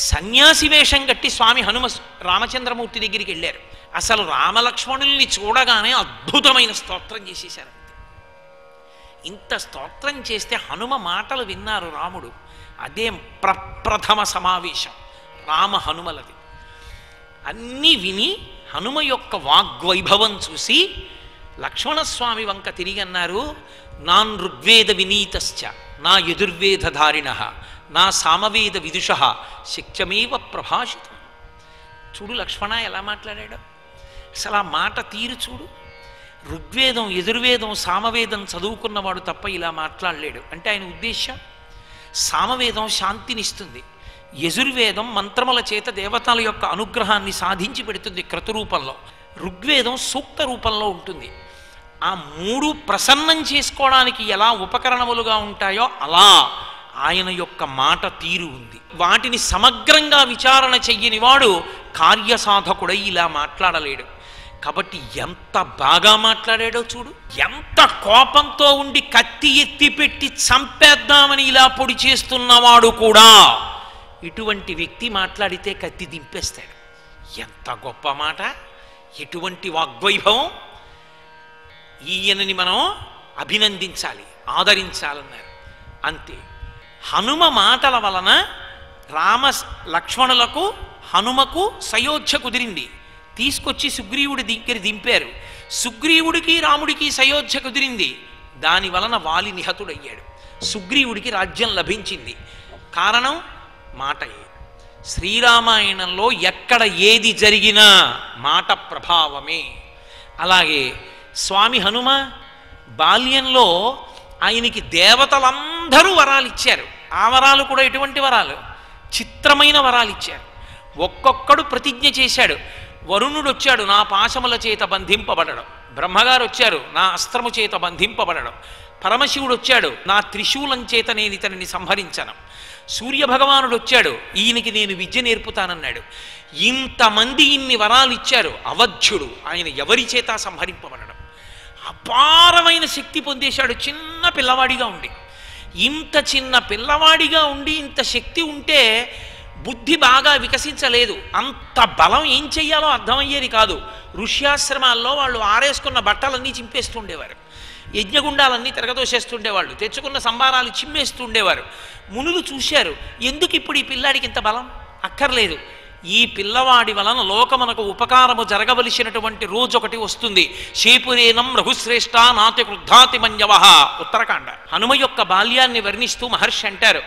G: సన్యాసి వేషం కట్టి స్వామి రామచంద్రమూర్తి దగ్గరికి వెళ్ళారు. అసలు రామలక్ష్మణుల్ని చూడగానే అద్భుతమైన స్తోత్రం చేసేశారు. ఇంత స్తోత్రం చేస్తే హనుమ మాటలు విన్నారు రాముడు. అదే ప్రప్రథమ సమావేశం రామ హనుమలది. అన్నీ విని హనుమ యొక్క వాగ్వైభవం చూసి లక్ష్మణస్వామి వంక తిరిగి అన్నారు, నాన్ ఋగ్వేద వినీతశ్చ నా యజుర్వేదధారిణ నా సామవేద విదుష శక్యమేవ ప్రభాషితం. చూడు లక్ష్మణ ఎలా మాట్లాడాడు, అసలు ఆ మాట తీరు చూడు. ఋగ్వేదం యజుర్వేదం సామవేదం చదువుకున్నవాడు తప్ప ఇలా మాట్లాడలేడు అంటే ఆయన ఉద్దేశం. సామవేదం శాంతినిస్తుంది, యజుర్వేదం మంత్రముల చేత దేవతల యొక్క అనుగ్రహాన్ని సాధించి పెడుతుంది క్రతురూపంలో, ఋగ్వేదం సూక్త రూపంలో ఉంటుంది. ఆ మూడు ప్రసన్నం చేసుకోవడానికి ఎలా ఉపకరణములుగా ఉంటాయో అలా ఆయన యొక్క మాట తీరు ఉంది. వాటిని సమగ్రంగా విచారణ చెయ్యని వాడు కార్యసాధకుడై ఇలా మాట్లాడలేడు. కాబట్టి ఎంత బాగా మాట్లాడాడో చూడు. ఎంత కోపంతో ఉండి కత్తి ఎత్తి పెట్టి చంపేద్దామని ఇలా పొడి చేస్తున్నవాడు కూడా ఇటువంటి వ్యక్తి మాట్లాడితే కత్తి దింపేస్తాడు. ఎంత గొప్ప మాట, ఎటువంటి వాగ్వైభవం! ఈయనని మనం అభినందించాలి, ఆదరించాలన్నారు. అంతే. హనుమ మాటల వలన లక్ష్మణులకు హనుమకు సయోధ్య కుదిరింది. తీసుకొచ్చి సుగ్రీవుడి దగ్గర దింపారు. సుగ్రీవుడికి రాముడికి సయోధ్య కుదిరింది. దాని వలన వాలి నిహతుడయ్యాడు. సుగ్రీవుడికి రాజ్యం లభించింది. కారణం మాటయే. శ్రీరామాయణంలో ఎక్కడ ఏది జరిగినా మాట ప్రభావమే. అలాగే స్వామి హనుమ బాల్యంలో ఆయనకి దేవతలందరూ వరాలు ఇచ్చారు. ఆ వరాలు కూడా ఎటువంటి వరాలు? చిత్రమైన వరాలు ఇచ్చారు. ఒక్కొక్కడు ప్రతిజ్ఞ చేశాడు. వరుణుడు వచ్చాడు, నా పాశముల చేత బంధింపబడడం. బ్రహ్మగారు వచ్చారు, నా అస్త్రము చేత బంధింపబడడం. పరమశివుడు వచ్చాడు, నా త్రిశూలం చేత నేను ఇతనిని సంహరించను. సూర్యభగవానుడు వచ్చాడు, ఈయనకి నేను విద్య నేర్పుతానన్నాడు. ఇంతమంది ఇన్ని వరాలు ఇచ్చారు. అవధ్యుడు, ఆయన ఎవరి చేత సంహరింపబడడం. అపారమైన శక్తి పొందేశాడు చిన్న పిల్లవాడిగా ఉండి. ఇంత చిన్న పిల్లవాడిగా ఉండి ఇంత శక్తి ఉంటే బుద్ధి బాగా వికసించలేదు. అంత బలం ఏం చెయ్యాలో అర్థమయ్యేది కాదు. ఋష్యాశ్రమాల్లో వాళ్ళు ఆరేసుకున్న బట్టలన్నీ చింపేస్తుండేవారు, యజ్ఞగుండాలన్నీ తిరగదోసేస్తుండేవాళ్ళు, తెచ్చుకున్న సంబారాలు చిమ్మేస్తుండేవారు. మునులు చూశారు, ఎందుకు ఇప్పుడు ఈ పిల్లాడికి ఇంత బలం? అక్కర్లేదు, ఈ పిల్లవాడి వలన లోకమునకు ఉపకారము జరగవలసినటువంటి రోజు ఒకటి వస్తుంది. శేపురేనం రఘుశ్రేష్ఠ నాతి క్రుద్ధాతి మన్యవ. ఉత్తరకాండ. హనుమ యొక్క బాల్యాన్ని వర్ణిస్తూ మహర్షి అంటారు,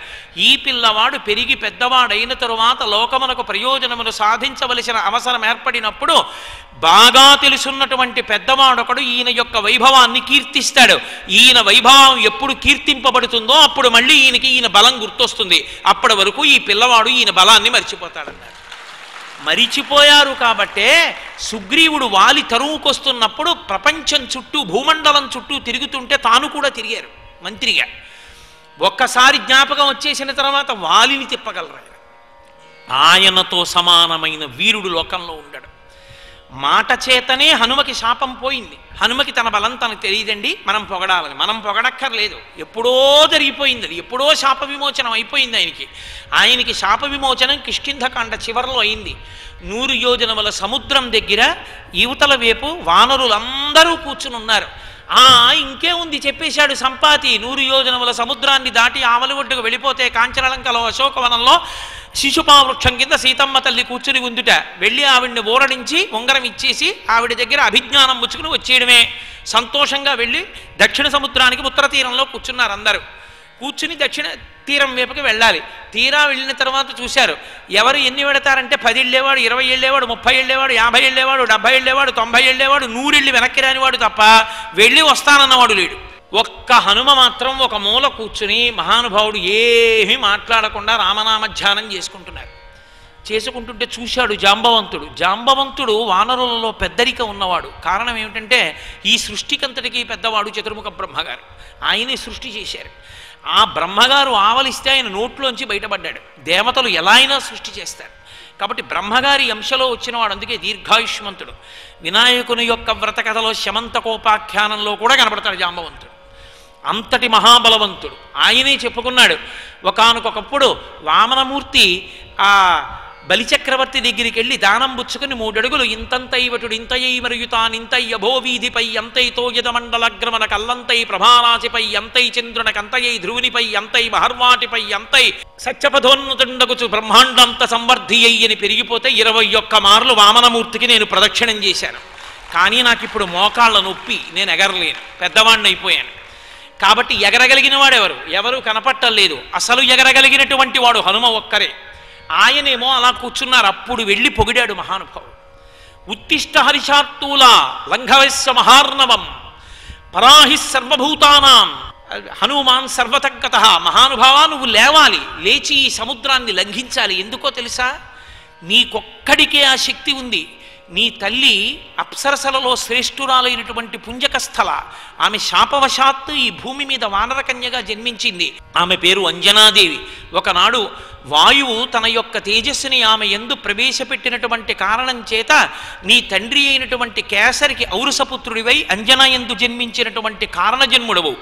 G: ఈ పిల్లవాడు పెరిగి పెద్దవాడైన తరువాత లోకమునకు ప్రయోజనమును సాధించవలసిన అవసరం ఏర్పడినప్పుడు బాగా తెలుసున్నటువంటి పెద్దవాడొకడు ఈయన యొక్క వైభవాన్ని కీర్తిస్తాడు. ఈయన వైభవం ఎప్పుడు కీర్తింపబడుతుందో అప్పుడు మళ్ళీ ఈయన బలం గుర్తొస్తుంది. అప్పటి వరకు ఈ పిల్లవాడు ఈయన బలాన్ని మర్చిపోతాడన్నారు. మరిచిపోయారు కాబట్టే సుగ్రీవుడు వాలి తరువుకొస్తున్నప్పుడు ప్రపంచం చుట్టూ భూమండలం చుట్టూ తిరుగుతుంటే తాను కూడా తిరిగారు మంత్రిగా. ఒక్కసారి జ్ఞాపకం వచ్చేసిన తర్వాత వాలిని తిప్పగలరు. ఆయనతో సమానమైన వీరుడు లోకంలో ఉండడు. మాట చేతనే హనుమకి శాపం పోయింది. హనుమకి తన బలం తనకు తెలియదండి, మనం పొగడాలని. మనం పొగడక్కర్లేదు, ఎప్పుడో జరిగిపోయింది అది, ఎప్పుడో శాప విమోచనం అయిపోయింది ఆయనకి శాప విమోచనం కిష్కింధకాండ చివరిలో అయింది. 100 యోజనముల సముద్రం దగ్గర యువతల వైపు వానరులందరూ కూర్చుని ఉన్నారు. ఇంకే ఉంది చెప్పేశాడు సంపాతి. 100 యోజనముల సముద్రాన్ని దాటి ఆవలి ఒడ్డుకు వెళ్ళిపోతే కాంచనలంకలో అశోకవనంలో శిశుపావృక్షం కింద సీతమ్మ తల్లి కూర్చుని ఉందుట. వెళ్ళి ఆవిడ్ని ఊరడించి ఉంగరం ఇచ్చేసి ఆవిడ దగ్గర అభిజ్ఞానం ముచ్చుకుని వచ్చేయడమే. సంతోషంగా వెళ్ళి దక్షిణ సముద్రానికి ఉత్తర తీరంలో కూర్చున్నారు అందరూ. కూర్చుని దక్షిణ తీరం వైపుకి వెళ్ళాలి. తీరా వెళ్ళిన తర్వాత చూశారు, ఎవరు ఎన్ని పెడతారంటే 10 వెళ్ళేవాడు, 20 వెళ్ళేవాడు, 30 వెళ్ళేవాడు, 50 వెళ్ళేవాడు, 70 వెళ్ళేవాడు, 90 వెళ్ళేవాడు, 100 వెళ్ళి వెనక్కి రానివాడు తప్ప వెళ్ళి వస్తానన్నవాడు లేడు. ఒక్క హనుమ మాత్రం ఒక మూల కూర్చుని మహానుభావుడు ఏమీ మాట్లాడకుండా రామనామ ధ్యానం చేసుకుంటుంటే చూశాడు జాంబవంతుడు. జాంబవంతుడు వానరులలో పెద్దరిక ఉన్నవాడు. కారణం ఏమిటంటే ఈ సృష్టికంతటికి పెద్దవాడు చతుర్ముఖ బ్రహ్మగారు. ఆయనే సృష్టి చేశారు. ఆ బ్రహ్మగారు ఆవలిస్తే ఆయన నోట్లోంచి బయటపడ్డాడు. దేవతలు ఎలా అయినా సృష్టి చేస్తారు. కాబట్టి బ్రహ్మగారి అంశలో వచ్చినవాడు, అందుకే దీర్ఘాయుష్మంతుడు. వినాయకుని యొక్క వ్రత కథలో శమంతకోపాఖ్యానంలో కూడా కనపడతాడు జాంబవంతుడు. అంతటి మహాబలవంతుడు. ఆయనే చెప్పుకున్నాడు, ఒకానొకప్పుడు వామనమూర్తి ఆ బలిచక్రవర్తి దగ్గరికి వెళ్ళి దానం పుచ్చుకుని 3 అడుగులు ఇంతంతైవటుడు ఇంతయై మరుయుతానింతై అభోవీధిపై అంతైతో యదమండలగ్రమన కల్లంతై ప్రభారాశిపై అంతై చంద్రునకంతయై ధ్రువునిపై అంతై మహర్వాటిపై అంతై సత్యపథోన్నతుండగుచు బ్రహ్మాండంత సంవర్ధి అయ్యని పెరిగిపోతే 21 మార్లు వామనమూర్తికి నేను ప్రదక్షిణం చేశాను. కానీ నాకు ఇప్పుడు మోకాళ్ళ నొప్పి, నేను ఎగరలేను, పెద్దవాడిని అయిపోయాను. కాబట్టి ఎగరగలిగిన వాడెవరు? ఎవరు కనపట్టలేదు. అసలు ఎగరగలిగినటువంటి వాడు హనుమ ఒక్కరే. ఆయనేమో అలా కూర్చున్నారు. అప్పుడు వెళ్ళి పొగిడాడు మహానుభావుడు. ఉత్తిష్ట హరిషార్తూల లంఘవస్య మహార్ణవం పరాహి సర్వభూతానాం హనుమాన్ సర్వతగ్గత. మహానుభావా, నువ్వు లేవాలి, లేచి ఈ సముద్రాన్ని లంఘించాలి. ఎందుకో తెలుసా? నీకొక్కడికే ఆ శక్తి ఉంది. నీ తల్లి అప్సరసలలో శ్రేష్ఠురాలైనటువంటి పుంజకస్థల. ఆమె శాపవశాత్తు ఈ భూమి మీద వానరకన్యగా జన్మించింది. ఆమె పేరు అంజనాదేవి. ఒకనాడు వాయువు తన యొక్క తేజస్సుని ఆమె యందు ప్రవేశపెట్టినటువంటి కారణం చేత నీ తండ్రి అయినటువంటి కేసరికి ఔరసపుత్రుడివై అంజనాయందు జన్మించినటువంటి కారణజన్ముడవు.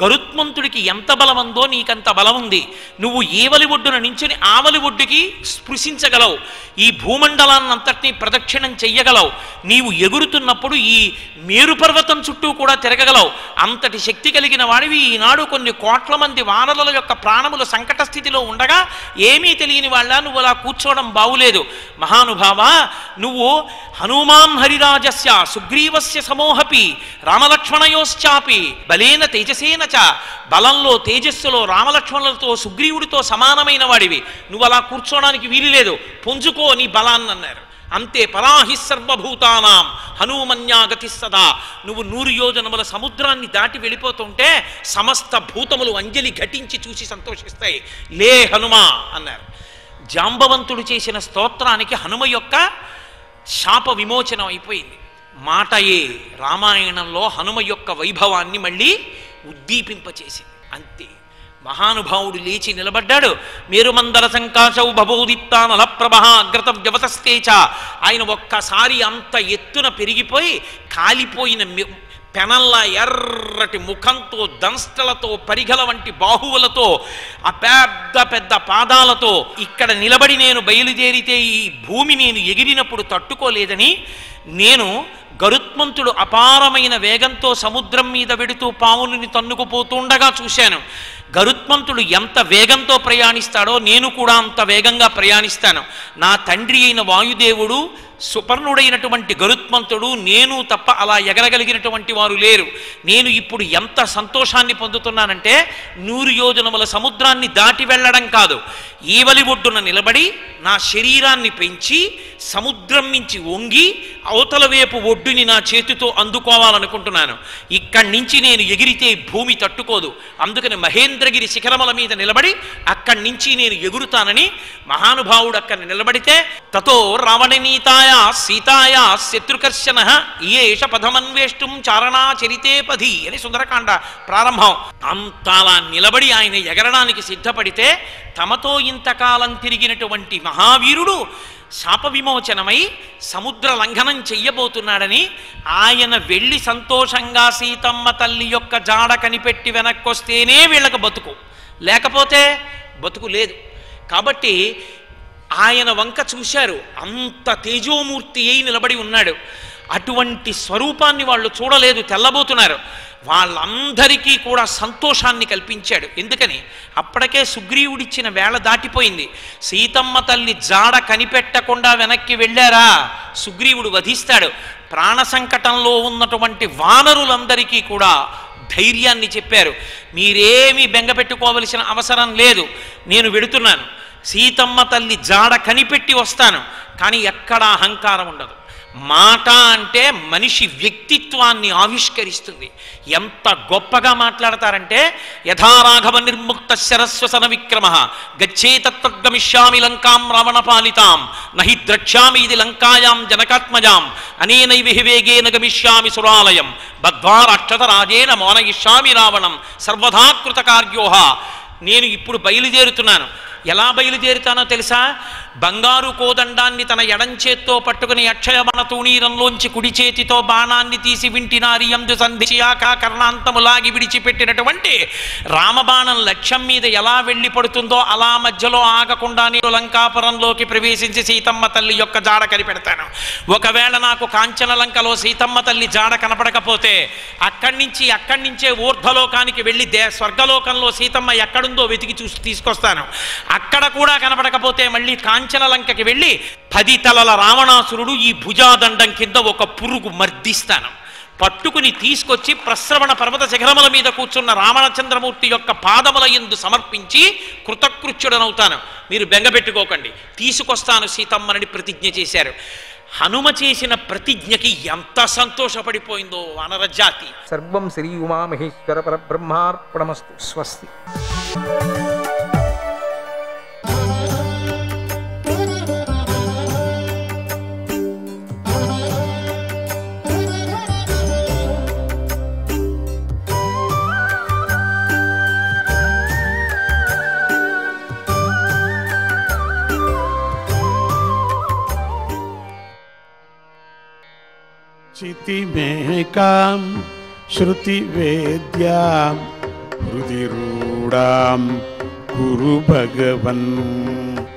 G: గరుత్మంతుడికి ఎంత బలముందో నీకంత బలముంది. నువ్వు ఏవలి ఒడ్డున నించుని ఆవలి ఒడ్డుకి స్పృశించగలవు. ఈ భూమండలాన్నంతటినీ ప్రదక్షిణం చెయ్యగలవు. నీవు ఎగురుతున్నప్పుడు ఈ మేరుపర్వతం చుట్టూ కూడా తిరగగలవు. అంతటి శక్తి కలిగిన వాడివి. ఈనాడు కొన్ని కోట్ల మంది వానరుల యొక్క ప్రాణములు సంకట స్థితిలో ఉండగా ఏమీ తెలియని వాళ్ళ నువ్వు అలా కూర్చోవడం బాగులేదు. మహానుభావా, నువ్వు హనుమాన్ హరిరాజస్య సుగ్రీవస్య సమోహపి రామలక్ష్మణయోశ్చాపి బలేన తేజసేన చ. బలంలో తేజస్సులో రామలక్ష్మణులతో సుగ్రీవుడితో సమానమైన వాడివి. నువ్వు అలా కూర్చోవడానికి వీలు లేదు, పుంజుకో నీ బలాన్ని అన్నారు. అంతే. పరాహి సర్వభూతానాం హనుమన్యాగతి సదా. నువ్వు 100 యోజనముల సముద్రాన్ని దాటి వెళ్ళిపోతుంటే సమస్త భూతములు అంజలి ఘటించి చూసి సంతోషిస్తాయి. లే హనుమ అన్నారు. జాంబవంతుడు చేసిన స్తోత్రానికి హనుమ యొక్క శాప విమోచనం అయిపోయింది. మాటయే రామాయణంలో హనుమ యొక్క వైభవాన్ని మళ్ళీ ఉద్దీపింపచేసింది. అంతే. మహానుభావుడు లేచి నిలబడ్డాడు. మేరుమందర సంకాశౌ భవోదిప్తా నలప్రభ అగ్రత వ్యవతస్తేచ. ఆయన ఒక్కసారి అంత ఎత్తున పెరిగిపోయి కాలిపోయిన పెనల్లా ఎర్రటి ముఖంతో, దంష్టలతో, పరిగల వంటి బాహువులతో, ఆ పెద్ద పెద్ద పాదాలతో ఇక్కడ నిలబడి నేను బయలుదేరితే ఈ భూమి నేను ఎగిరినప్పుడు తట్టుకోలేదని నేను గరుత్మంతుడు అపారమైన వేగంతో సముద్రం మీద వెడుతూ పాములని తన్నుకుపోతుండగా చూశాను. గరుత్మంతుడు ఎంత వేగంతో ప్రయాణిస్తాడో నేను కూడా అంత వేగంగా ప్రయాణిస్తాను. నా తండ్రి అయిన వాయుదేవుడు, సుపర్ణుడైనటువంటి గరుత్మంతుడు, నేను తప్ప అలా ఎగరగలిగినటువంటి వారు లేరు. నేను ఇప్పుడు ఎంత సంతోషాన్ని పొందుతున్నానంటే 100 యోజనముల సముద్రాన్ని దాటి వెళ్ళడం కాదు, ఈవలి ఒడ్డున నిలబడి నా శరీరాన్ని పెంచి సముద్రం నుంచి వంగి అవతల వైపు ఒడ్డుని నా చేతితో అందుకోవాలనుకుంటున్నాను. ఇక్కడి నుంచి నేను ఎగిరితే భూమి తట్టుకోదు. అందుకని మహేంద్రగిరి శిఖరముల మీద నిలబడి అక్కడి నుంచి నేను ఎగురుతానని మహానుభావుడు అక్కడ నిలబడితే తతో రావణనీతాయ సీతాయ శత్రుకర్షణ ఏష పదమన్వేష్టం చారణాచరితే పది అని సుందరకాండ ప్రారంభం. అంతలా నిలబడి ఆయన ఎగరడానికి సిద్ధపడితే తమతో ఇంతకాలం తిరిగినటువంటి మహావీరుడు శాప విమోచనమై సముద్ర లంఘనం చెయ్యబోతున్నాడని ఆయన వెళ్ళి సంతోషంగా సీతమ్మ తల్లి యొక్క జాడ కనిపెట్టి వెనక్కొస్తేనే వీళ్ళకు బతుకు, లేకపోతే బతుకు లేదు. కాబట్టి ఆయన వంక చూశారు. అంత తేజోమూర్తి అయి నిలబడి ఉన్నాడు. అటువంటి స్వరూపాన్ని వాళ్ళు చూడలేదు, తెల్లబోతున్నారు. వాళ్ళందరికీ కూడా సంతోషాన్ని కల్పించాడు. ఎందుకని? అప్పటికే సుగ్రీవుడిచ్చిన వేళ దాటిపోయింది. సీతమ్మ తల్లి జాడ కనిపెట్టకుండా వెనక్కి వెళ్ళారా సుగ్రీవుడు వధిస్తాడు. ప్రాణ సంకటంలో ఉన్నటువంటి వానరులందరికీ కూడా ధైర్యాన్ని చెప్పారు. మీరేమీ బెంగపెట్టుకోవలసిన అవసరం లేదు, నేను వెడుతున్నాను, సీతమ్మ తల్లి జాడ కనిపెట్టి వస్తాను, కానీ ఎక్కడా అహంకారం ఉండదు. మాట అంటే మనిషి వ్యక్తిత్వాన్ని ఆవిష్కరిస్తుంది. ఎంత గొప్పగా మాట్లాడతారంటే, యథారాఘవ నిర్ముక్త శరస్వసన విక్రమ గచ్చేతత్వగమిష్యామి లంకాం రావణపాలితాం నహి ద్రక్ష్యామి ఇది లంకాయాం జనకాత్మజాం అనేనైవ వేగేన గమిష్యామి సురాలయం బద్ధ్వా రాక్షసరాజేన మోనయిష్యామి రావణం సర్వదా కృతకార్యోహ. నేను ఇప్పుడు బయలుదేరుతున్నాను. ఎలా బయలుదేరుతానో తెలుసా? బంగారు కోదండాన్ని తన ఎడంచేత్తో పట్టుకుని అక్షయమణ తూణీరంలోంచి కుడి చేతితో బాణాన్ని తీసి వింటినారి యందు సంధియాక కర్ణాంతములాగి విడిచిపెట్టినటువంటి రామబాణం లక్ష్యం మీద ఎలా వెళ్ళి పడుతుందో అలా మధ్యలో ఆగకుండా నేను లంకాపురంలోకి ప్రవేశించి సీతమ్మ తల్లి యొక్క జాడ కనిపెడతాను. ఒకవేళ నాకు కాంచన లంకలో సీతమ్మ తల్లి జాడ కనపడకపోతే అక్కడి నుంచే ఊర్ధ్వలోకానికి వెళ్ళి స్వర్గలోకంలో సీతమ్మ ఎక్కడుందో వెతికి చూసి తీసుకొస్తాను. అక్కడ కూడా కనపడకపోతే మళ్ళీ కాంచన లంకకి వెళ్ళి 10 తలల రావణాసురుడు ఈ భుజాదండం కింద ఒక పురుగు మర్దిస్తాను. పట్టుకుని తీసుకొచ్చి ప్రశ్రవణ పర్వత శిఖరముల మీద కూర్చున్న రామచంద్రమూర్తి యొక్క పాదముల యందు సమర్పించి కృతకృత్యుడనవుతాను. మీరు బెంగపెట్టుకోకండి, తీసుకొస్తాను సీతమ్మని ప్రతిజ్ఞ చేశారు. హనుమ చేసిన ప్రతిజ్ఞకి ఎంత సంతోషపడిపోయిందో వానరజాతి.
H: సర్వం శ్రీ ఉమామహేశ్వర పరబ్రహ్మార్పణమస్తు. స్వస్తి.
I: చితిమేకాం శృతివేద్యాం హృదిరూఢాం కురు భగవన్.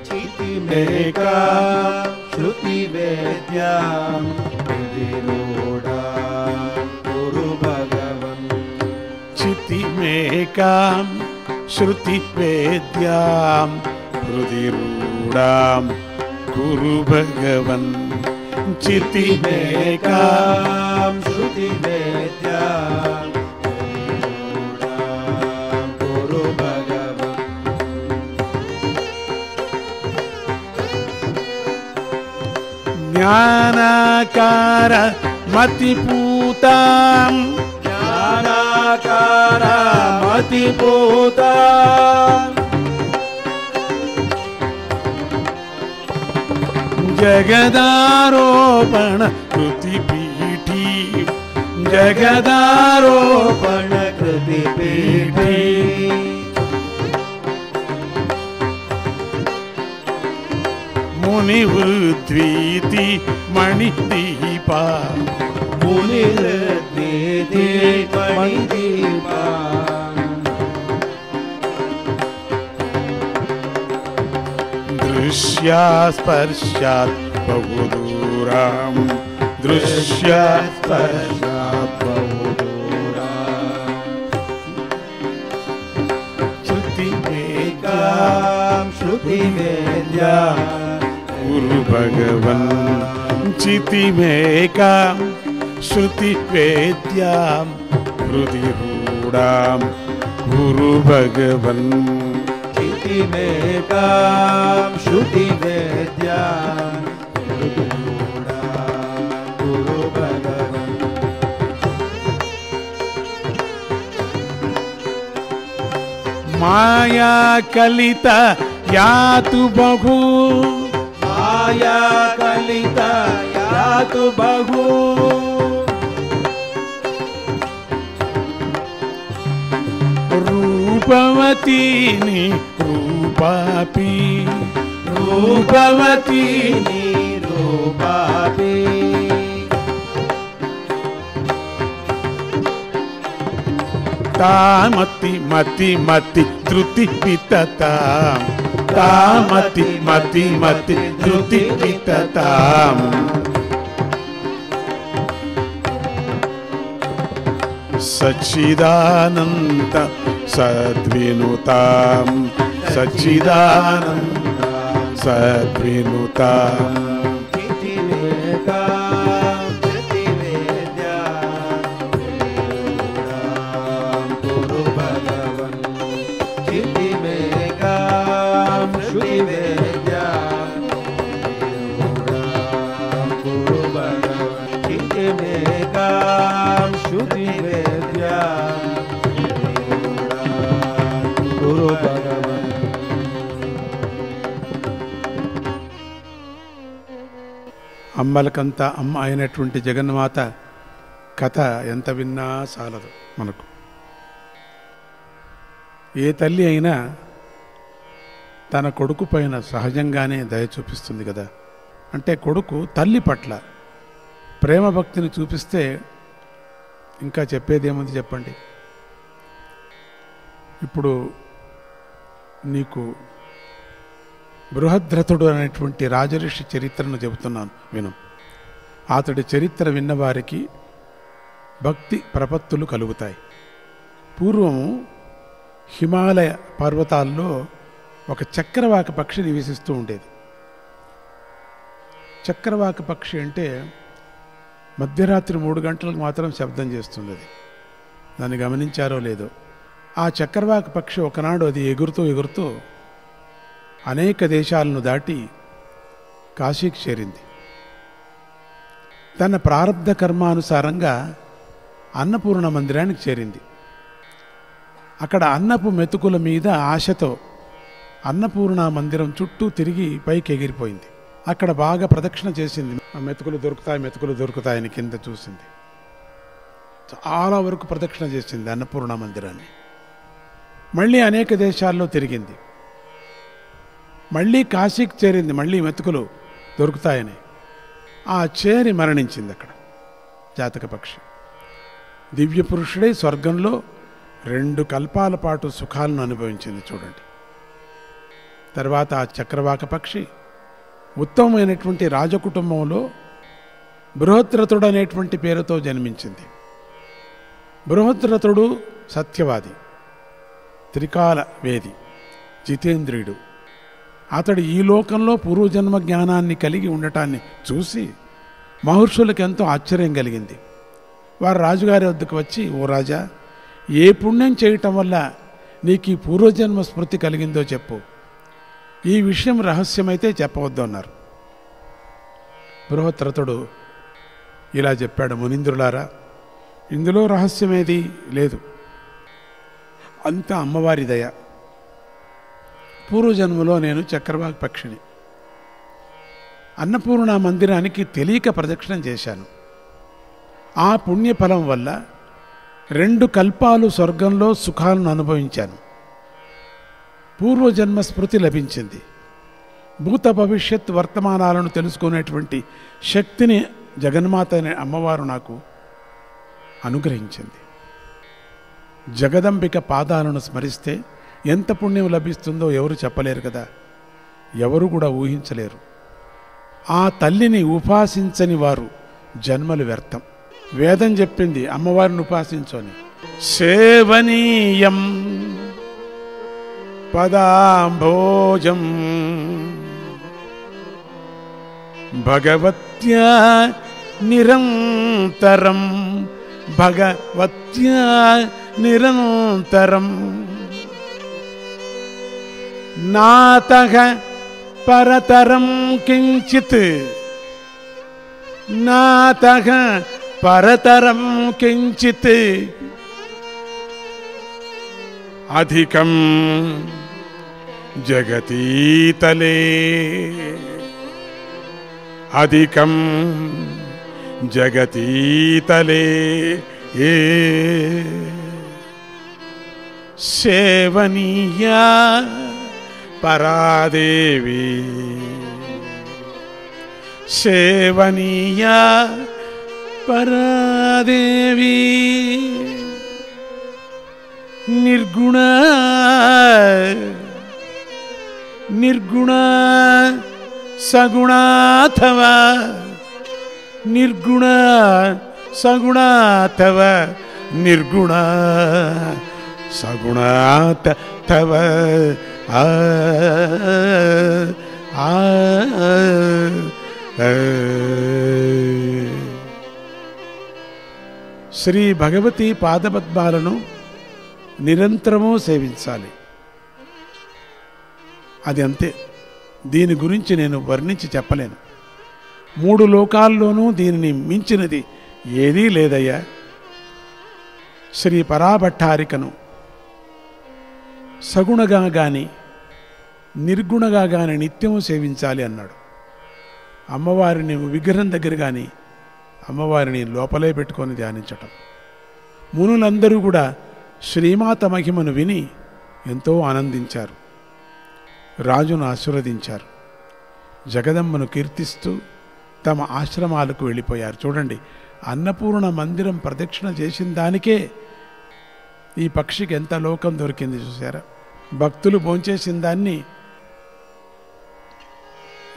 I: చితిమేకాం శృతివేద్యాం హృదిరూఢాం కురు భగవన్. చితిమేకాం శృతివేద్యాం హృదిరూఢాం కురు భగవన్. చితిమేకాం శృతివేద్యాం కురు భగవన్. జ్ఞానాకార మతిపూతాం జ్ఞానాకార మతిపూతాం జగదారోపణ కృతిపీఠీ జగదారోపణ కృతిపీఠీ. మునివృద్వీతి మణిదీపా మునివృద్వీతి మణిదీపా. దృశ్యాస్పర్శాత్ బహుదూరం దృశ్యాస్పర్శాత్ బహుదూరం. శృతివేద్యాం శృతివేద్యాం కురు భగవన్. చితిమేకాం శృతివేద్యాం హృదిరూఢాం కురు భగవన్. చితిమేకాం శృతివేద్యాం హృదిరూఢాం కురు భగవన్. మాయా కలిత యాతు బహు మాయా కలిత యాతు బహు. రూపవతీని రూపాపి రూపవతీని రూపాపి. తామతి మతి మతి ధృతి పితతాం తామతి మతి మతి ధృతి పితతాం. సచ్చిదానంద సద్వినుతాం సచ్చిదానంద సద్వినుతాం. చితివేద్యాం అమ్మలకంతా అమ్మ అయినటువంటి జగన్మాత కథ ఎంత విన్నా చాలదు మనకు. ఏ తల్లి అయినా తన కొడుకు పైన సహజంగానే దయ చూపిస్తుంది కదా. అంటే కొడుకు తల్లి పట్ల ప్రేమ భక్తిని చూపిస్తే ఇంకా చెప్పేదేముంది చెప్పండి. ఇప్పుడు నీకు బృహద్రథుడు అనేటువంటి రాజఋషి చరిత్రను చెబుతున్నాను విను. అతడి చరిత్ర విన్నవారికి భక్తి ప్రపత్తులు కలుగుతాయి. పూర్వము హిమాలయ పర్వతాల్లో ఒక చక్రవాక పక్షి నివసిస్తూ ఉండేది. చక్రవాక పక్షి అంటే మధ్యరాత్రి 3 గంటలకు మాత్రం శబ్దం చేస్తుంది. అది దాన్ని గమనించారో లేదో. ఆ చక్రవాక పక్షి ఒకనాడు అది ఎగురుతూ ఎగురుతూ అనేక దేశాలను దాటి కాశీకి చేరింది. తన ప్రారబ్ధ కర్మానుసారంగా అన్నపూర్ణ మందిరానికి చేరింది. అక్కడ అన్నపు మెతుకుల మీద ఆశతో అన్నపూర్ణ మందిరం చుట్టూ తిరిగి పైకి ఎగిరిపోయింది. అక్కడ బాగా ప్రదక్షిణ చేసింది. మెతుకులు దొరుకుతాయని కింద చూసింది. చాలా వరకు ప్రదక్షిణ చేసింది అన్నపూర్ణ మందిరాన్ని. మళ్ళీ అనేక దేశాల్లో తిరిగింది. మళ్ళీ కాశీకి చేరింది. మళ్ళీ మెతుకులు దొరుకుతాయని ఆ చేరి మరణించింది అక్కడ జాతక పక్షి. దివ్య పురుషుడై స్వర్గంలో 2 కల్పాల పాటు సుఖాలను అనుభవించింది చూడండి. తర్వాత ఆ చక్రవాక పక్షి ఉత్తమమైనటువంటి రాజకుటుంబంలో బృహద్రథుడు అనేటువంటి పేరుతో జన్మించింది. బృహద్రథుడు సత్యవాది, త్రికాల వేది, జితేంద్రియుడు. అతడు ఈ లోకంలో పూర్వజన్మ జ్ఞానాన్ని కలిగి ఉండటాన్ని చూసి మహర్షులకు ఎంతో ఆశ్చర్యం కలిగింది. వారు రాజుగారి వద్దకు వచ్చి, ఓ రాజా, ఏ పుణ్యం చేయటం వల్ల నీకు ఈ పూర్వజన్మ స్మృతి కలిగిందో చెప్పు. ఈ విషయం రహస్యమైతే చెప్పవద్దు అన్నారు. బృహద్రథుడు ఇలా చెప్పాడు, మునీంద్రులారా, ఇందులో రహస్యమేది లేదు. అంతా అమ్మవారి దయ. పూర్వజన్మలో నేను చక్రవాక పక్షిని. అన్నపూర్ణ మందిరానికి తెలియక ప్రదక్షిణం చేశాను. ఆ పుణ్యఫలం వల్ల 2 కల్పాలు స్వర్గంలో సుఖాలను అనుభవించాను. పూర్వజన్మ స్మృతి లభించింది. భూత భవిష్యత్ వర్తమానాలను తెలుసుకునేటువంటి శక్తిని జగన్మాత అనే అమ్మవారు నాకు అనుగ్రహించింది. జగదంబిక పాదాలను స్మరిస్తే ఎంత పుణ్యం లభిస్తుందో ఎవరు చెప్పలేరు కదా, ఎవరు కూడా ఊహించలేరు. ఆ తల్లిని ఉపాసించని వారు జన్మలు వ్యర్థం. వేదం చెప్పింది అమ్మవారిని ఉపాసించని. సేవనీయం పదాంభోజం భగవత్యా నిరంతరం, భగవత్యా నిరంతరం. నాతః పరతరం కించిత్, నాతః పరతరం కించిత్ అధికం జగతీతలే, అధికం జగతీతలే. ఏ సేవనీయా పరాదేవి, సేవనీయా పరాదేవి. నిర్గుణ నిర్గుణ సగుణాథవ, నిర్గుణ సగుణాథవ, నిర్గుణ సగుణాథవ. ఆ ఆ శ్రీ భగవతి పాదపద్మాలను నిరంతరము సేవించాలి. అది అంతే. దీని గురించి నేను వర్ణించి చెప్పలేను. 3 లోకాల్లోనూ దీనిని మించినది ఏదీ లేదయ్యా. శ్రీ పరాభట్టారికను సగుణగా గాని నిర్గుణగా గాని నిత్యము సేవించాలి అన్నాడు. అమ్మవారిని విగ్రహం దగ్గర కానీ అమ్మవారిని లోపలే పెట్టుకొని ధ్యానించటం. మునులందరూ కూడా శ్రీమాత మహిమను విని ఎంతో ఆనందించారు, రాజును ఆశీర్వదించారు, జగదమ్మను కీర్తిస్తూ తమ ఆశ్రమాలకు వెళ్ళిపోయారు. చూడండి, అన్నపూర్ణ మందిరం ప్రదక్షిణ చేసిన దానికే ఈ పక్షికి ఎంత లోకం దొరికింది చూసారా. భక్తులు భోంచేసిన దాన్ని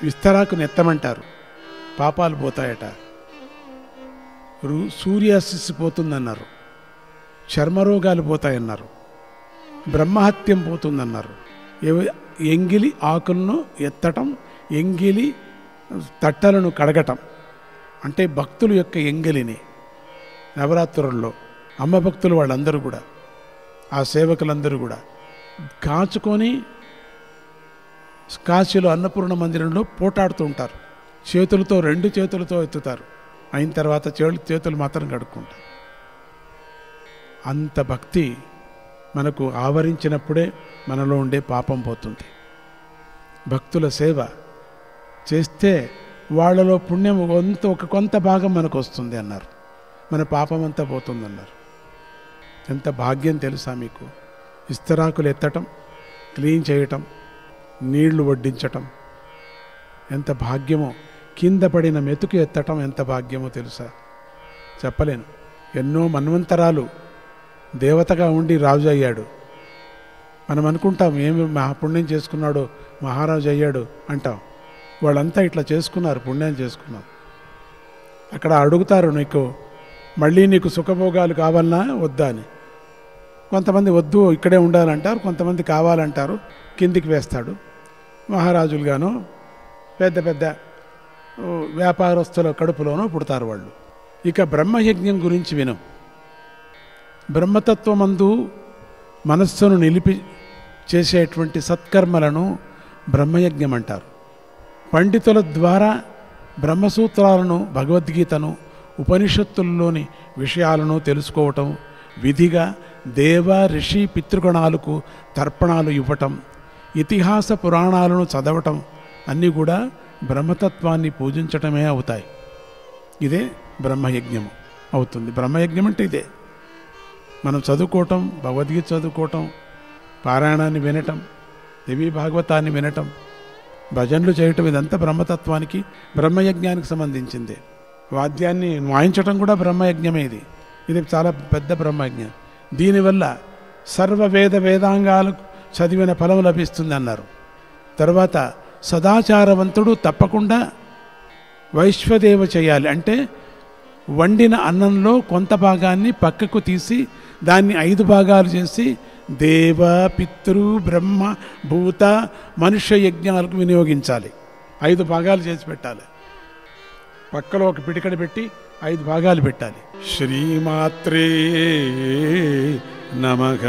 I: విస్తరాకు నెత్తమంటారు, పాపాలు పోతాయట. సూర్యాశిస్సు పోతుందన్నారు, చర్మరోగాలు పోతాయన్నారు, బ్రహ్మహత్యం పోతుందన్నారు. ఎంగిలి ఆకులను ఎత్తటం, ఎంగిలి తట్టలను కడగటం అంటే భక్తుల యొక్క ఎంగిలిని నవరాత్రుల్లో అమ్మ భక్తులు వాళ్ళందరూ కూడా, ఆ సేవకులందరూ కూడా కాచుకొని కాశీలో అన్నపూర్ణ మందిరంలో పోటాడుతూ ఉంటారు. చేతులతో, 2 చేతులతో ఎత్తుతారు. అయిన తర్వాత చేతులు మాత్రం కడుక్కుంటారు. అంత భక్తి మనకు ఆవరించినప్పుడే మనలో ఉండే పాపం పోతుంది. భక్తుల సేవ చేస్తే వాళ్ళలో పుణ్యం కొంత భాగం మనకు వస్తుంది అన్నారు. మన పాపం అంతా పోతుందన్నారు. ఎంత భాగ్యం తెలుసా మీకు? ఇస్తరాకులు ఎత్తటం, క్లీన్ చేయటం, నీళ్లు వడ్డించటం ఎంత భాగ్యమో. కింద పడిన మెతుకు ఎత్తటం ఎంత భాగ్యమో తెలుసా? చెప్పలేను. ఎన్నో మన్వంతరాలు దేవతగా ఉండి రాజు అయ్యాడు. మనం అనుకుంటాం ఏమి పుణ్యం చేసుకున్నాడో మహారాజు అయ్యాడు అంటాం. వాళ్ళంతా ఇట్లా చేసుకున్నారు, పుణ్యం చేసుకున్నారు. అక్కడ అడుగుతారు, మళ్ళీ నీకు సుఖభోగాలు కావాలన్నా వద్దా అని. కొంతమంది వద్దు ఇక్కడే ఉండాలంటారు, కొంతమంది కావాలంటారు. కిందికి వేస్తాడు. మహారాజులుగాను పెద్ద పెద్ద వ్యాపారస్తుల కడుపులోనూ పుడతారు వాళ్ళు. ఇక బ్రహ్మయజ్ఞం గురించి విను. బ్రహ్మతత్వమందు మనస్సును నిలిపి చేసేటువంటి సత్కర్మలను బ్రహ్మయజ్ఞం అంటారు. పండితుల ద్వారా బ్రహ్మసూత్రాలను, భగవద్గీతను, ఉపనిషత్తుల్లోని విషయాలను తెలుసుకోవటం, విధిగా దేవ ఋషి పితృగణాలకు తర్పణాలు ఇవ్వటం, ఇతిహాస పురాణాలను చదవటం అన్నీ కూడా బ్రహ్మతత్వాన్ని పూజించటమే అవుతాయి. ఇదే బ్రహ్మయజ్ఞము అవుతుంది. బ్రహ్మయజ్ఞం అంటే ఇదే. మనం చదువుకోవటం, భగవద్గీత చదువుకోవటం, పారాయణాన్ని వినటం, దేవీ భాగవతాన్ని వినటం, భజనలు చేయటం, ఇదంతా బ్రహ్మతత్వానికి, బ్రహ్మయజ్ఞానికి సంబంధించిందే. వాద్యాన్ని వాయించటం కూడా బ్రహ్మయజ్ఞమే. ఇది చాలా పెద్ద బ్రహ్మయజ్ఞం. దీనివల్ల సర్వ వేదాంగాలకు చదివిన ఫలం లభిస్తుంది అన్నారు. తర్వాత సదాచారవంతుడు తప్పకుండా వైశ్వదేవ చేయాలి. అంటే వండిన అన్నంలో కొంత భాగాన్ని పక్కకు తీసి దాన్ని 5 భాగాలు చేసి దేవ, పితృ, బ్రహ్మ, భూత, మనుష్య యజ్ఞాలకు వినియోగించాలి. 5 భాగాలు చేసి పెట్టాలి. పక్కలో ఒక పిడికడ పెట్టి 5 భాగాలు పెట్టాలి. శ్రీమాత్రే నమః.